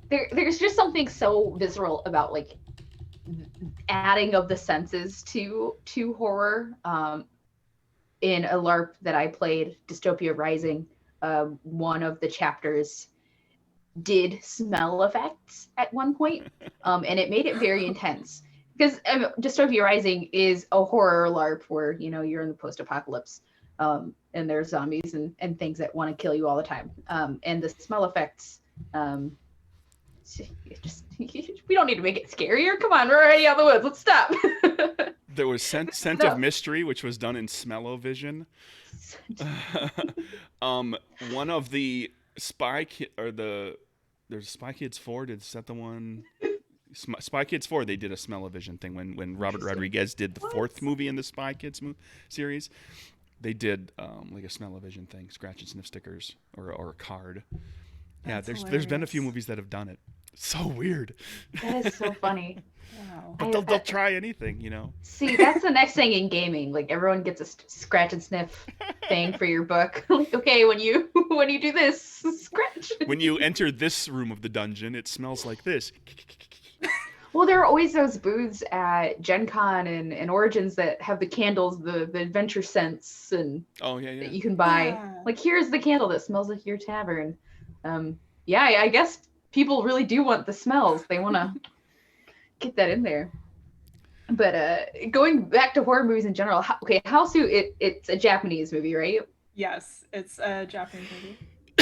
There's just something so visceral about like adding of the senses to horror. In a LARP that I played, Dystopia Rising, one of the chapters did smell effects at one point, and it made it very intense. Because Dystopia Rising is a horror LARP where you're in the post-apocalypse, and there's zombies and things that want to kill you all the time. And the smell effects, we don't need to make it scarier. Come on, we're already out of the woods. Let's stop. There was Scent of Mystery, which was done in Smell-O-Vision. One of the Spy Kids 4, is that the one? Spy Kids 4, they did a Smell-O-Vision thing when Robert Rodriguez did the fourth movie in the Spy Kids series. They did like a Smell-O-Vision thing, scratch and sniff stickers or a card. Yeah, there's been a few movies that have done it. So weird. That is so funny. Wow. But they'll try anything, See, that's the next thing in gaming. Like everyone gets a scratch and sniff thing for your book. Like, okay, when you do this, scratch. When you enter this room of the dungeon, it smells like this. Well, there are always those booths at Gen Con and Origins that have the candles, the adventure scents, and that you can buy. Yeah. Like, here's the candle that smells like your tavern. I guess people really do want the smells. They want to get that in there. But going back to horror movies in general, Hausu, it's a Japanese movie, right? Yes, it's a Japanese movie.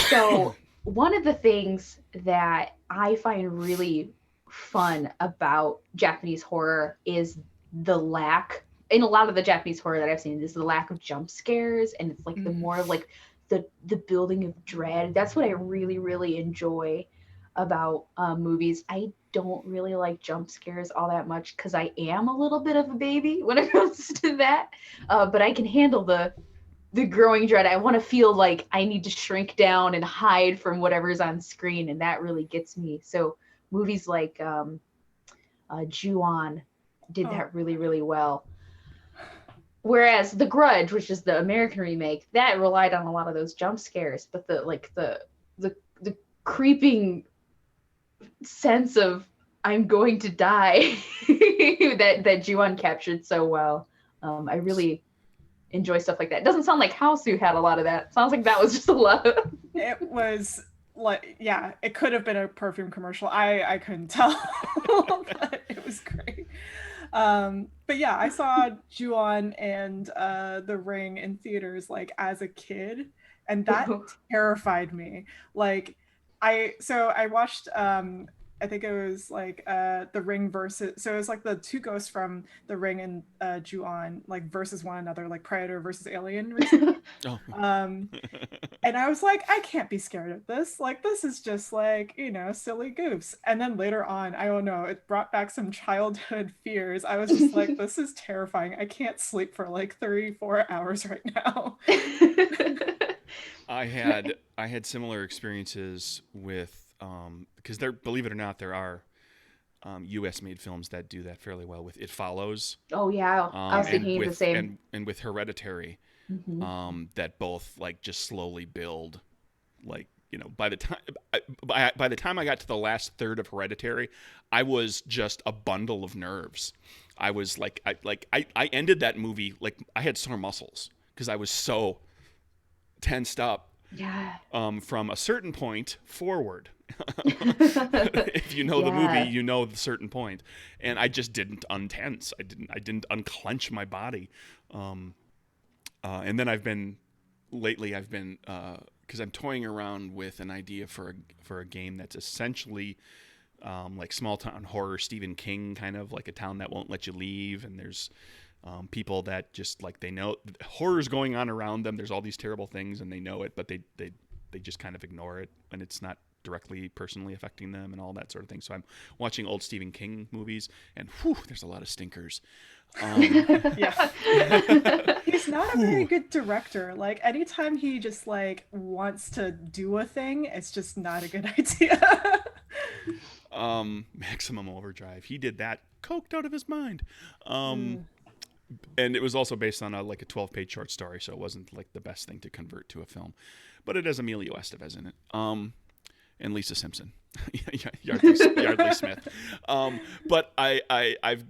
So one of the things that I find really fun about Japanese horror is the lack, in a lot of the Japanese horror that I've seen, is the lack of jump scares, and it's like the more of like the building of dread. That's what I really, really enjoy about movies. I don't really like jump scares all that much because I am a little bit of a baby when it comes to that. But I can handle the growing dread. I want to feel like I need to shrink down and hide from whatever's on screen, and that really gets me. So movies like Ju-on did that really, really well. Whereas The Grudge, which is the American remake, that relied on a lot of those jump scares, but the creeping sense of I'm going to die that Ju-on captured so well. I really enjoy stuff like that. It doesn't sound like Hausu had a lot of that. It sounds like that was just a lot of... It was like, yeah, it could have been a perfume commercial. I couldn't tell, but it was great. But yeah, I saw Ju-on and The Ring in theaters like as a kid, and that terrified me. Like I watched I think it was like The Ring versus, so it was like the two ghosts from The Ring and Ju-on like versus one another, like Predator versus Alien. And I was like, I can't be scared of this. Like, this is just like, silly goofs. And then later on, I don't know, it brought back some childhood fears. I was just like, this is terrifying. I can't sleep for like 3-4 hours right now. I had similar experiences with because believe it or not, there are U.S. made films that do that fairly well. With It Follows. Oh yeah, I was thinking the same. And with Hereditary, that both like just slowly build like by the time by the time I got to the last third of Hereditary, I was just a bundle of nerves. I was I ended that movie like I had sore muscles because I was so tensed up. Yeah. From a certain point forward. If you know the movie, you know the certain point, and I just didn't untense. I didn't unclench my body. And then I've been because I'm toying around with an idea for a game that's essentially like small town horror, Stephen King kind of, like a town that won't let you leave, and there's people that just like they know horror's going on around them. There's all these terrible things, and they know it, but they just kind of ignore it, and it's not directly personally affecting them and all that sort of thing. So I'm watching old Stephen King movies, and whew, there's a lot of stinkers. Yeah. He's not a very good director. Like anytime he just like wants to do a thing, it's just not a good idea. Maximum Overdrive. He did that coked out of his mind. And it was also based on a 12-page short story, so it wasn't like the best thing to convert to a film. But it has Emilio Estevez in it. And Lisa Simpson. Yardley Smith. But I've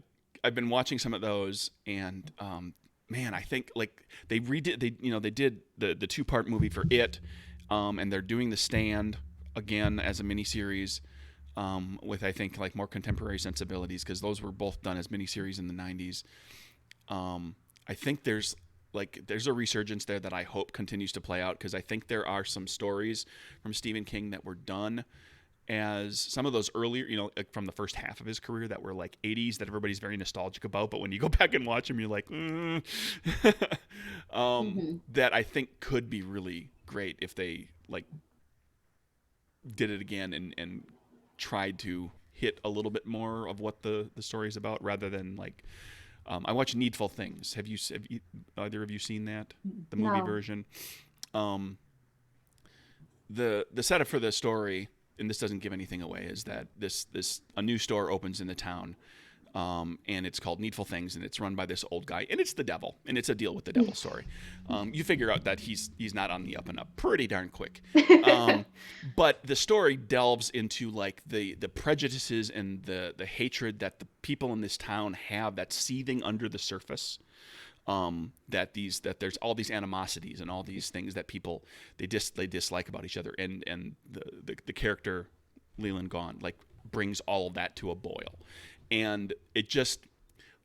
been watching some of those, and man, I think like they did the 2-part movie for It, and they're doing The Stand again as a miniseries, with I think like more contemporary sensibilities, because those were both done as miniseries in the 90s. I think there's a resurgence there that I hope continues to play out, because I think there are some stories from Stephen King that were done as some of those earlier, from the first half of his career that were like 80s that everybody's very nostalgic about. But when you go back and watch them, you're like, that I think could be really great if they like did it again and tried to hit a little bit more of what the story is about, rather than like, I watched Needful Things. Have you either of you seen that? The movie version. The setup for the story, and this doesn't give anything away, is that a new store opens in the town, and it's called Needful Things, and it's run by this old guy, and it's the devil, and it's a deal with the devil story. You figure out that he's not on the up and up pretty darn quick. But the story delves into like the prejudices and the hatred that the people in this town have that's seething under the surface. That there's all these animosities and all these things that people they dislike about each other, and the character Leland Gaunt like brings all of that to a boil. And it just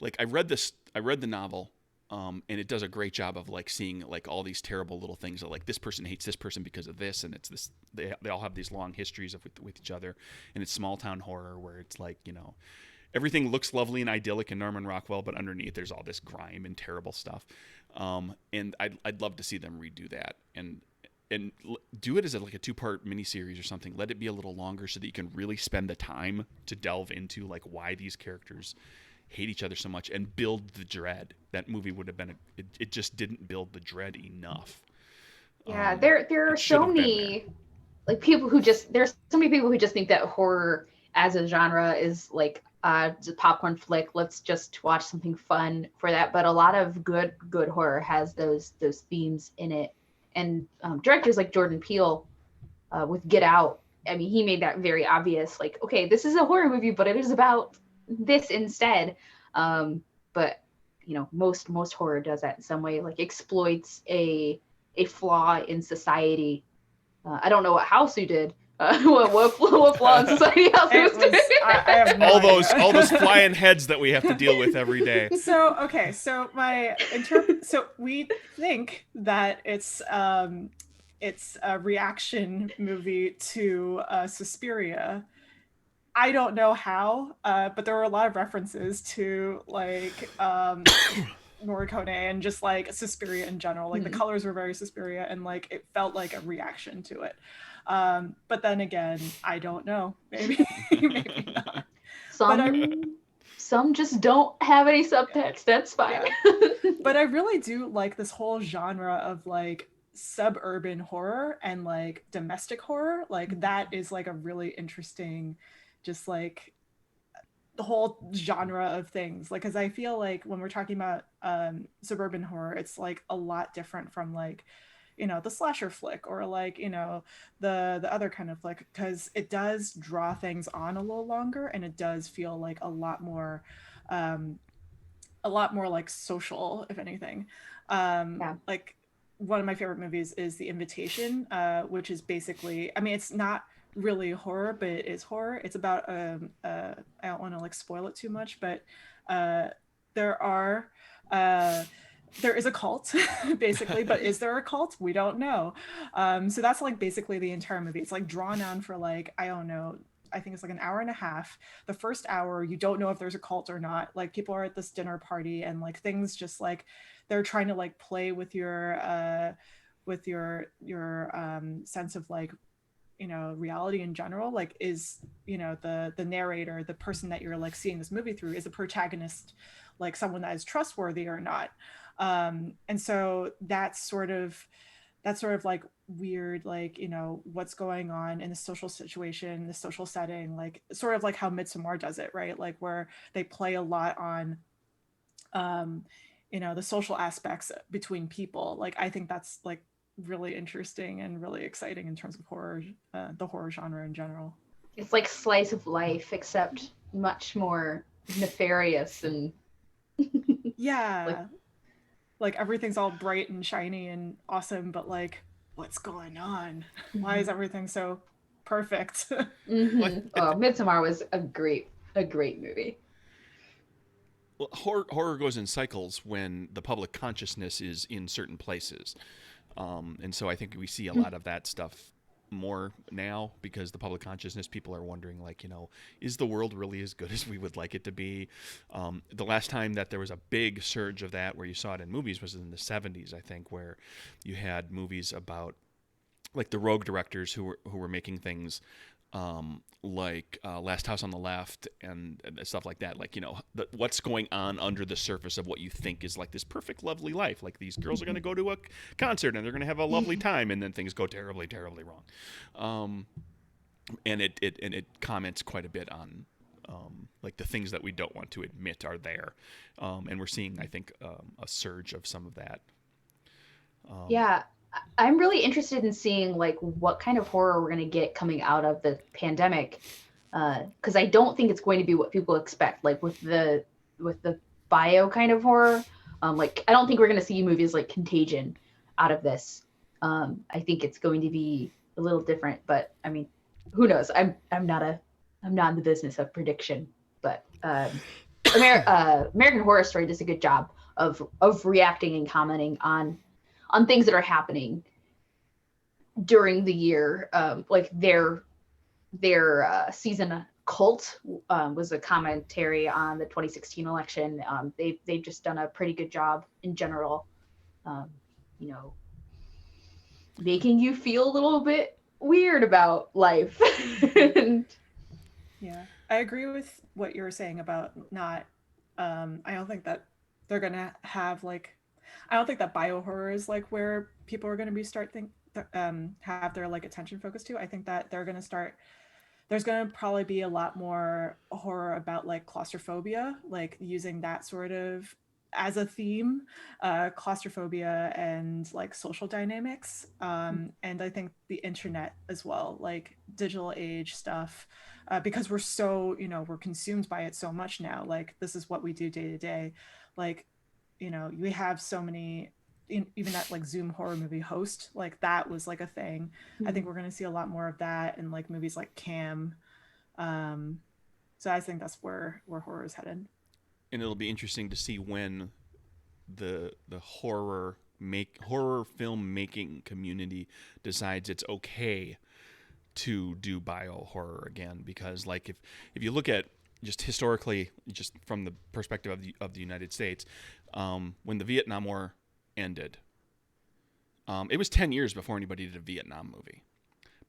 like I read the novel, and it does a great job of like seeing like all these terrible little things that like this person hates this person because of this, and it's this they all have these long histories with each other, and it's small town horror where it's like everything looks lovely and idyllic in Norman Rockwell, but underneath there's all this grime and terrible stuff. And I'd love to see them redo that and do it as like a 2-part miniseries or something. Let it be a little longer so that you can really spend the time to delve into like why these characters hate each other so much and build the dread. That movie would have been it just didn't build the dread enough. Yeah, there are so many like people who just there's so many people who just think that horror as a genre is like just a popcorn flick. Let's just watch something fun for that. But a lot of good horror has those themes in it. And directors like Jordan Peele with Get Out, I mean, he made that very obvious, like, okay, this is a horror movie, but it is about this instead. But, most horror does that in some way, like exploits a flaw in society. I don't know what Houseu did. What flaw in society Houseu was doing. I have no idea. all those flying heads that we have to deal with every day. So we think that it's a reaction movie to Suspiria. I don't know how, but there were a lot of references to like Morricone and just like Suspiria in general. Like the colors were very Suspiria, and like it felt like a reaction to it. But then again, I don't know. Maybe not. Some just don't have any subtext. That's fine. Yeah. But I really do like this whole genre of like suburban horror and like domestic horror. Like that is like a really interesting, just like the whole genre of things. Like, because I feel like when we're talking about suburban horror, it's like a lot different from like the slasher flick, or like, the other kind of flick, because it does draw things on a little longer, and it does feel like a lot more like social, if anything. Yeah. Like one of my favorite movies is The Invitation, which is basically, I mean, it's not really horror, but it is horror. It's about I don't want to like spoil it too much, but uh, there are there is a cult basically, but is there a cult? We don't know. So that's like basically the entire movie. It's like drawn on for like, I don't know, I think it's like an hour and a half. The first hour, you don't know if there's a cult or not. Like people are at this dinner party, and like things just like they're trying to like play with your sense of like, reality in general. Like, is, the narrator, the person that you're like seeing this movie through, is the protagonist like someone that is trustworthy or not? And so that's sort of like weird, like, what's going on in the social situation, the social setting, like sort of like how Midsommar does it, right? Like where they play a lot on the social aspects between people. Like I think that's like really interesting and really exciting in terms of horror, the horror genre in general. It's like slice of life, except much more nefarious and Yeah, like everything's all bright and shiny and awesome, but like, what's going on? Why is everything so perfect? Mm-hmm. Oh, Midsommar was a great movie. Well, horror goes in cycles when the public consciousness is in certain places. And so I think we see a lot of that stuff more now, because the public consciousness, people are wondering, like, is the world really as good as we would like it to be? The last time that there was a big surge of that where you saw it in movies was in the 70s, I think, where you had movies about like the rogue directors who were making things like Last House on the Left and stuff like that. Like, what's going on under the surface of what you think is like this perfect, lovely life. Like these girls are going to go to a concert and they're going to have a lovely time, and then things go terribly, terribly wrong. And it comments quite a bit on like the things that we don't want to admit are there. And we're seeing, I think, a surge of some of that. Yeah, I'm really interested in seeing like what kind of horror we're going to get coming out of the pandemic, because I don't think it's going to be what people expect, like with the bio kind of horror. Like I don't think we're going to see movies like Contagion out of this. I think it's going to be a little different, but I mean, who knows? I'm not in the business of prediction, but American Horror Story does a good job of reacting and commenting on things that are happening during the year. Like their season Cult was a commentary on the 2016 election. They've just done a pretty good job in general, making you feel a little bit weird about life. Yeah, I agree with what you were saying about not. I don't think that they're gonna have like. I don't think that bio horror is like where people are gonna be have their like attention focused to. I think that they're gonna start. There's gonna probably be a lot more horror about like claustrophobia, like using that sort of as a theme, claustrophobia and like social dynamics, and I think the internet as well, like digital age stuff, because we're so, we're consumed by it so much now. Like this is what we do day to day. Like, we have so many, even that like Zoom horror movie host, like that was like a thing. I think we're going to see a lot more of that in like movies like Cam. So I think that's where horror is headed. And it'll be interesting to see when the horror film making community decides it's okay to do bio horror again, because like if you look at just historically, just from the perspective of the United States, when the Vietnam War ended, it was 10 years before anybody did a Vietnam movie,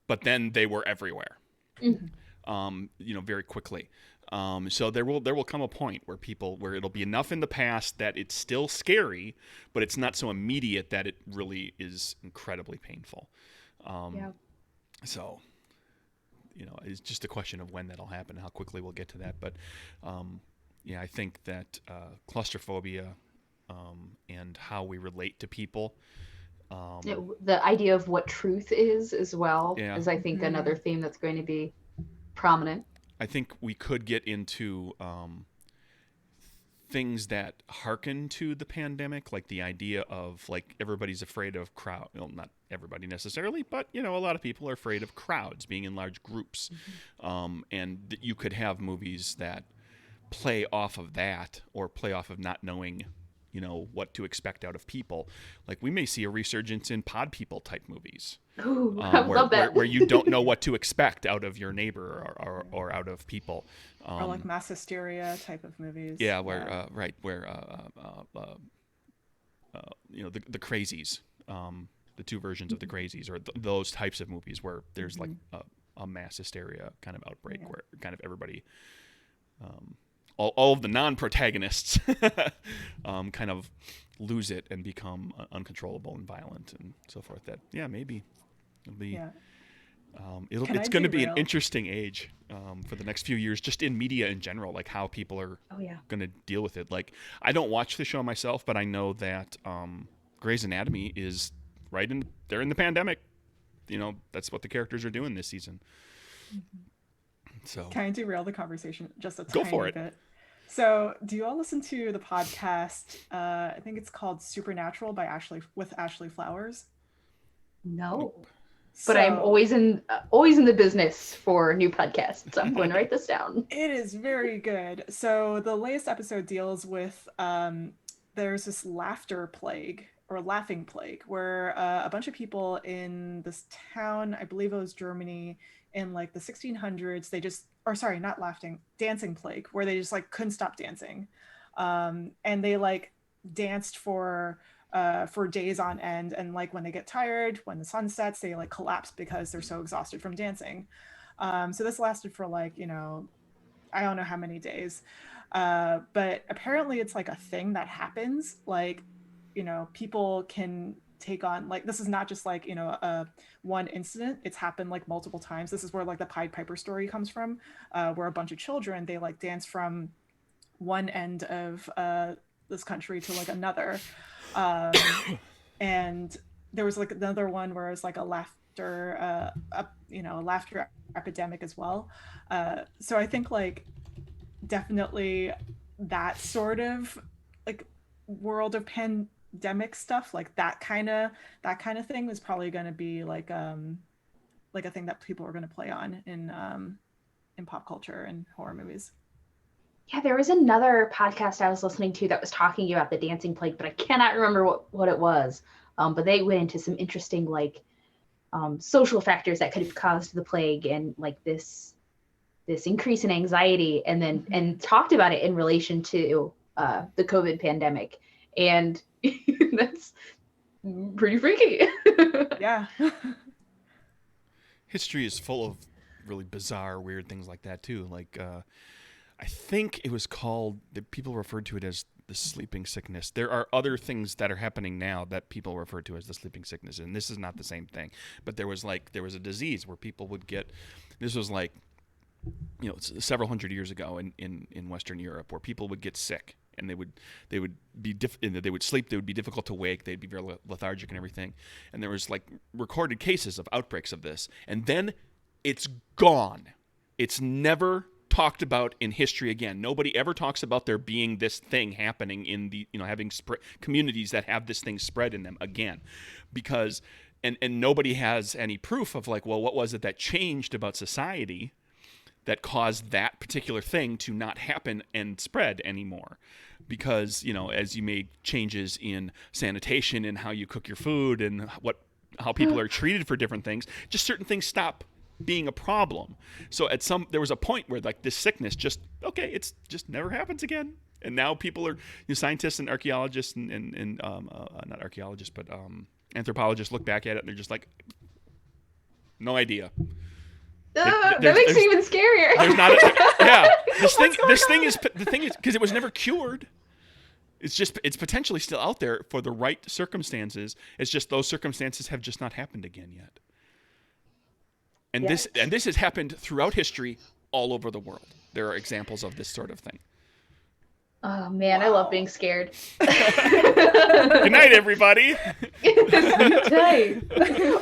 but then they were everywhere. Very quickly. So there will come a point where it'll be enough in the past that it's still scary, but it's not so immediate that it really is incredibly painful. So, it's just a question of when that'll happen, how quickly we'll get to that. But, I think that claustrophobia and how we relate to people The idea of what truth is as well is, I think, another theme that's going to be prominent. I think we could get into things that hearken to the pandemic, like the idea of like everybody's afraid of crowd. Well, not everybody necessarily, but a lot of people are afraid of crowds, being in large groups, and you could have movies that play off of that, or play off of not knowing what to expect out of people. Like we may see a resurgence in pod people type movies. Ooh, I love that. where you don't know what to expect out of your neighbor or out of people. Or like mass hysteria type of movies. Yeah, where the crazies, the two versions of the crazies, or those types of movies where there's like a mass hysteria kind of outbreak, where kind of everybody, all of the non-protagonists kind of lose it and become uncontrollable and violent and so forth. That maybe it'll be it's going to be an interesting age for the next few years, just in media in general, like how people are going to deal with it. Like I don't watch the show myself, but I know that Grey's Anatomy is they're in the pandemic. That's what the characters are doing this season. So can I derail the conversation just a Go tiny for it. bit? So do you all listen to the podcast? I think it's called Supernatural with Ashley Flowers. No. But I'm always in the business for new podcasts, so I'm going to write this down. It is very good. So the latest episode deals with there's this laughing plague, where a bunch of people in this town, I believe it was Germany, in like the 1600s, dancing plague, where they just like couldn't stop dancing, and they like danced for days on end, and like when they get tired, when the sun sets, they like collapse because they're so exhausted from dancing. So this lasted for like I don't know how many days, but apparently it's like a thing that happens. Like people can take on, like, this is not just like one incident, it's happened like multiple times. This is where like the Pied Piper story comes from, where a bunch of children, they like dance from one end of this country to like another. And there was like another one where it's like a laughter epidemic as well. So I think like definitely that sort of like world of pandemic stuff, like that kind of thing is probably going to be like a thing that people are going to play on in pop culture and horror movies. Yeah, there was another podcast I was listening to that was talking about the dancing plague, but I cannot remember what it was. But they went into some interesting like social factors that could have caused the plague, and like this increase in anxiety, and talked about it in relation to the COVID pandemic. And that's pretty freaky. Yeah. History is full of really bizarre, weird things like that too. Like I think it was called, people referred to it as the sleeping sickness. There are other things that are happening now that people refer to as the sleeping sickness, and this is not the same thing. But there was a disease where people would get, this was like, several hundred years ago in Western Europe, where people would get sick, and they would sleep, they would be difficult to wake, they'd be very lethargic and everything. And there was like recorded cases of outbreaks of this, and then it's gone. It's never talked about in history again. Nobody ever talks about there being this thing happening in the having communities that have this thing spread in them again, because and nobody has any proof of like, well, what was it that changed about society that caused that particular thing to not happen and spread anymore. Because, as you made changes in sanitation and how you cook your food and how people are treated for different things, just certain things stop being a problem. So there was a point where like this sickness it's just never happens again. And now people are, scientists and archaeologists and not archaeologists, but anthropologists look back at it and they're just like, no idea. That makes it even scarier. There's not this thing is because it was never cured. It's potentially still out there for the right circumstances. It's just those circumstances have just not happened again yet. And this has happened throughout history all over the world. There are examples of this sort of thing. Oh man, I love being scared. Good night, everybody. Sleep tight.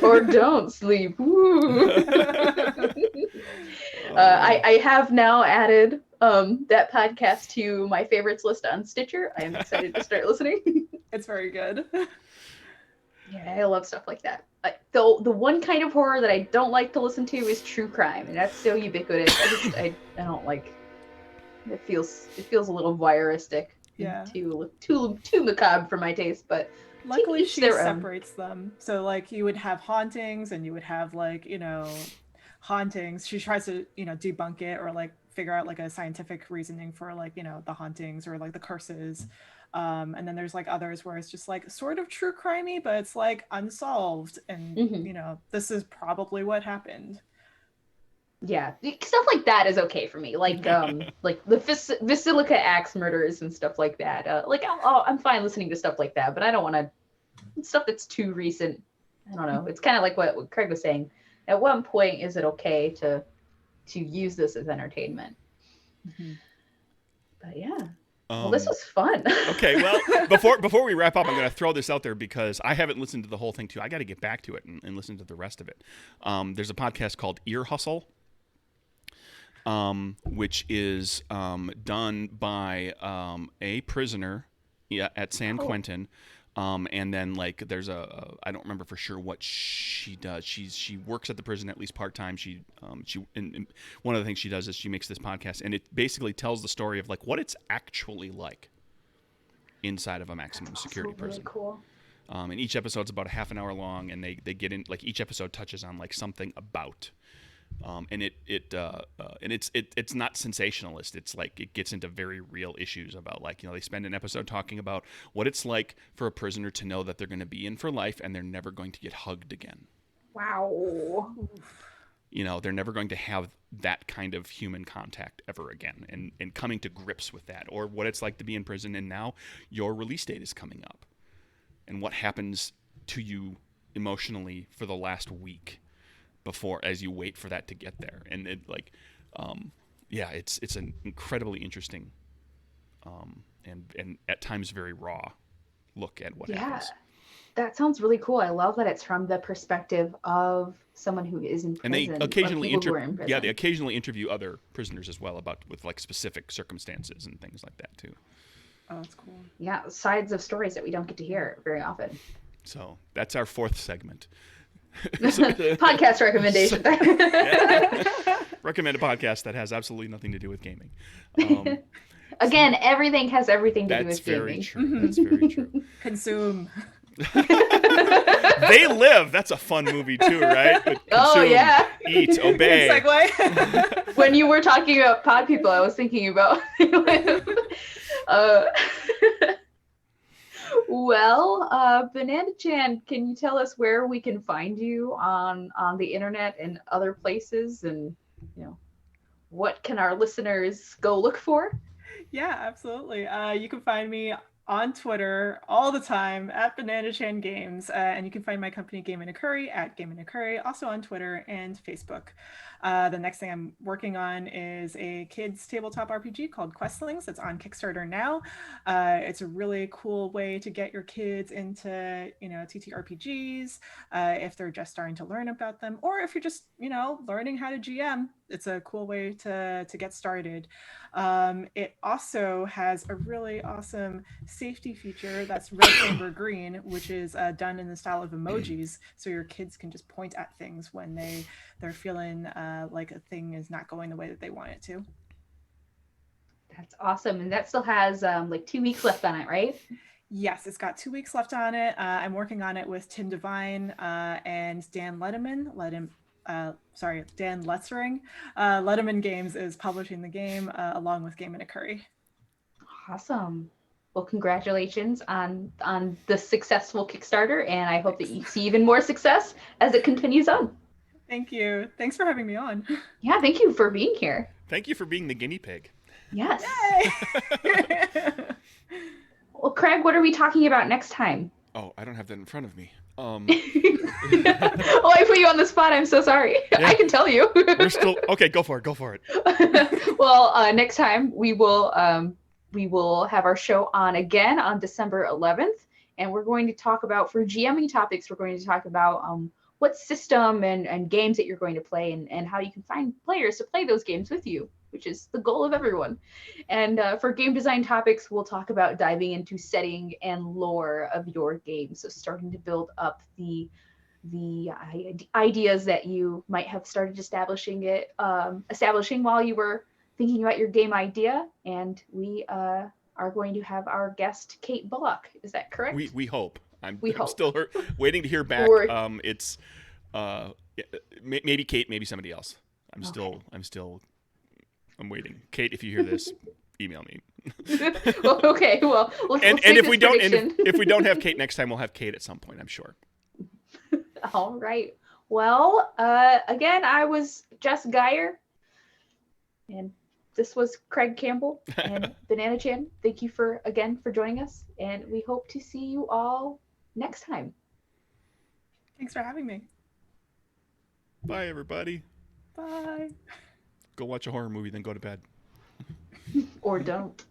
Or don't sleep. I have now added that podcast to my favorites list on Stitcher. I am excited to start listening. It's very good. Yeah, I love stuff like that. Though the one kind of horror that I don't like to listen to is true crime, and that's so ubiquitous. I don't like. It feels a little voyeuristic. Yeah. Too macabre for my taste, but luckily each she their own. separates them. So like you would have hauntings and you would have like, hauntings. She tries to, debunk it or like figure out like a scientific reasoning for like, the hauntings or like the curses. And then there's like others where it's just like sort of true crimey, but it's like unsolved. And, this is probably what happened. Yeah, stuff like that is okay for me. Like like the Basilica Axe murders and stuff like that. I'm fine listening to stuff like that, but I don't want to stuff that's too recent. I don't know. It's kind of like what Craig was saying. At what point is it okay to use this as entertainment? Mm-hmm. But yeah. Well, this was fun. Okay, well, before we wrap up, I'm going to throw this out there because I haven't listened to the whole thing too. I got to get back to it and listen to the rest of it. There's a podcast called Ear Hustle, which is done by a prisoner at San Quentin. And then like there's I don't remember for sure what she does. She works at the prison at least part-time. And one of the things she does is she makes this podcast, and it basically tells the story of like what it's actually like inside of a maximum security prison. Really cool. And each episode's about a half an hour long, and they get in like each episode touches on like something about. And it's not sensationalist. It's like it gets into very real issues about like, they spend an episode talking about what it's like for a prisoner to know that they're going to be in for life and they're never going to get hugged again. Wow. They're never going to have that kind of human contact ever again, and coming to grips with that, or what it's like to be in prison and now your release date is coming up and what happens to you emotionally for the last week before, as you wait for that to get there. And it like, it's an incredibly interesting, and at times very raw look at what happens. That sounds really cool. I love that it's from the perspective of someone who is in prison. And they occasionally they occasionally interview other prisoners as well with like specific circumstances and things like that too. Oh, that's cool. Yeah, sides of stories that we don't get to hear very often. So that's our fourth segment. Podcast recommendation. Recommend a podcast that has absolutely nothing to do with gaming. Again, everything has everything to do with gaming. That's very true. Consume. They Live. That's a fun movie too, right? Consume, eat, obey. Segue. When you were talking about pod people, I was thinking about They Live. Well, Banana-chan, can you tell us where we can find you on the internet and other places, and what can our listeners go look for? Yeah, absolutely. You can find me on Twitter all the time at Banana-chan Games, and you can find my company Game in a Curry at Game in a Curry, also on Twitter and Facebook. The next thing I'm working on is a kids tabletop RPG called Questlings that's on Kickstarter now. It's a really cool way to get your kids into, TTRPGs if they're just starting to learn about them, or if you're just, learning how to GM. It's a cool way to get started. It also has a really awesome safety feature that's red, amber, green, which is done in the style of emojis, so your kids can just point at things when they're feeling like a thing is not going the way that they want it to. That's awesome. And that still has like 2 weeks left on it, right? Yes, it's got 2 weeks left on it. I'm working on it with Tim Devine and Dan Letterman. Dan Letzering. Letterman Games is publishing the game along with Game in a Curry. Awesome. Well, congratulations on the successful Kickstarter, and I hope that you see even more success as it continues on. Thank you. Thanks for having me on. Yeah, thank you for being here. Thank you for being the guinea pig. Yes. Well, Craig, what are we talking about next time? Oh, I don't have that in front of me. Oh, I put you on the spot. I'm so sorry. Yeah. I can tell you. We're still okay. Go for it. Well, next time we will we will have our show on again on December 11th. And we're going to talk about, for GMing topics, we're going to talk about what system and games that you're going to play, and how you can find players to play those games with you, which is the goal of everyone. And for game design topics, we'll talk about diving into setting and lore of your game. So starting to build up the ideas that you might have started establishing while you were thinking about your game idea. And we are going to have our guest, Kate Bullock. Is that correct? We hope. I'm hope. still waiting to hear back. It's maybe Kate, maybe somebody else. I'm waiting. Kate, if you hear this, email me. Well, okay. Well, and if we don't have Kate next time, we'll have Kate at some point, I'm sure. All right. Well, again, I was Jess Geyer, and this was Craig Campbell and Banana Chan. Thank you for joining us, and we hope to see you all next time. Thanks for having me. Bye, everybody. Bye. Go watch a horror movie, then go to bed. Or don't.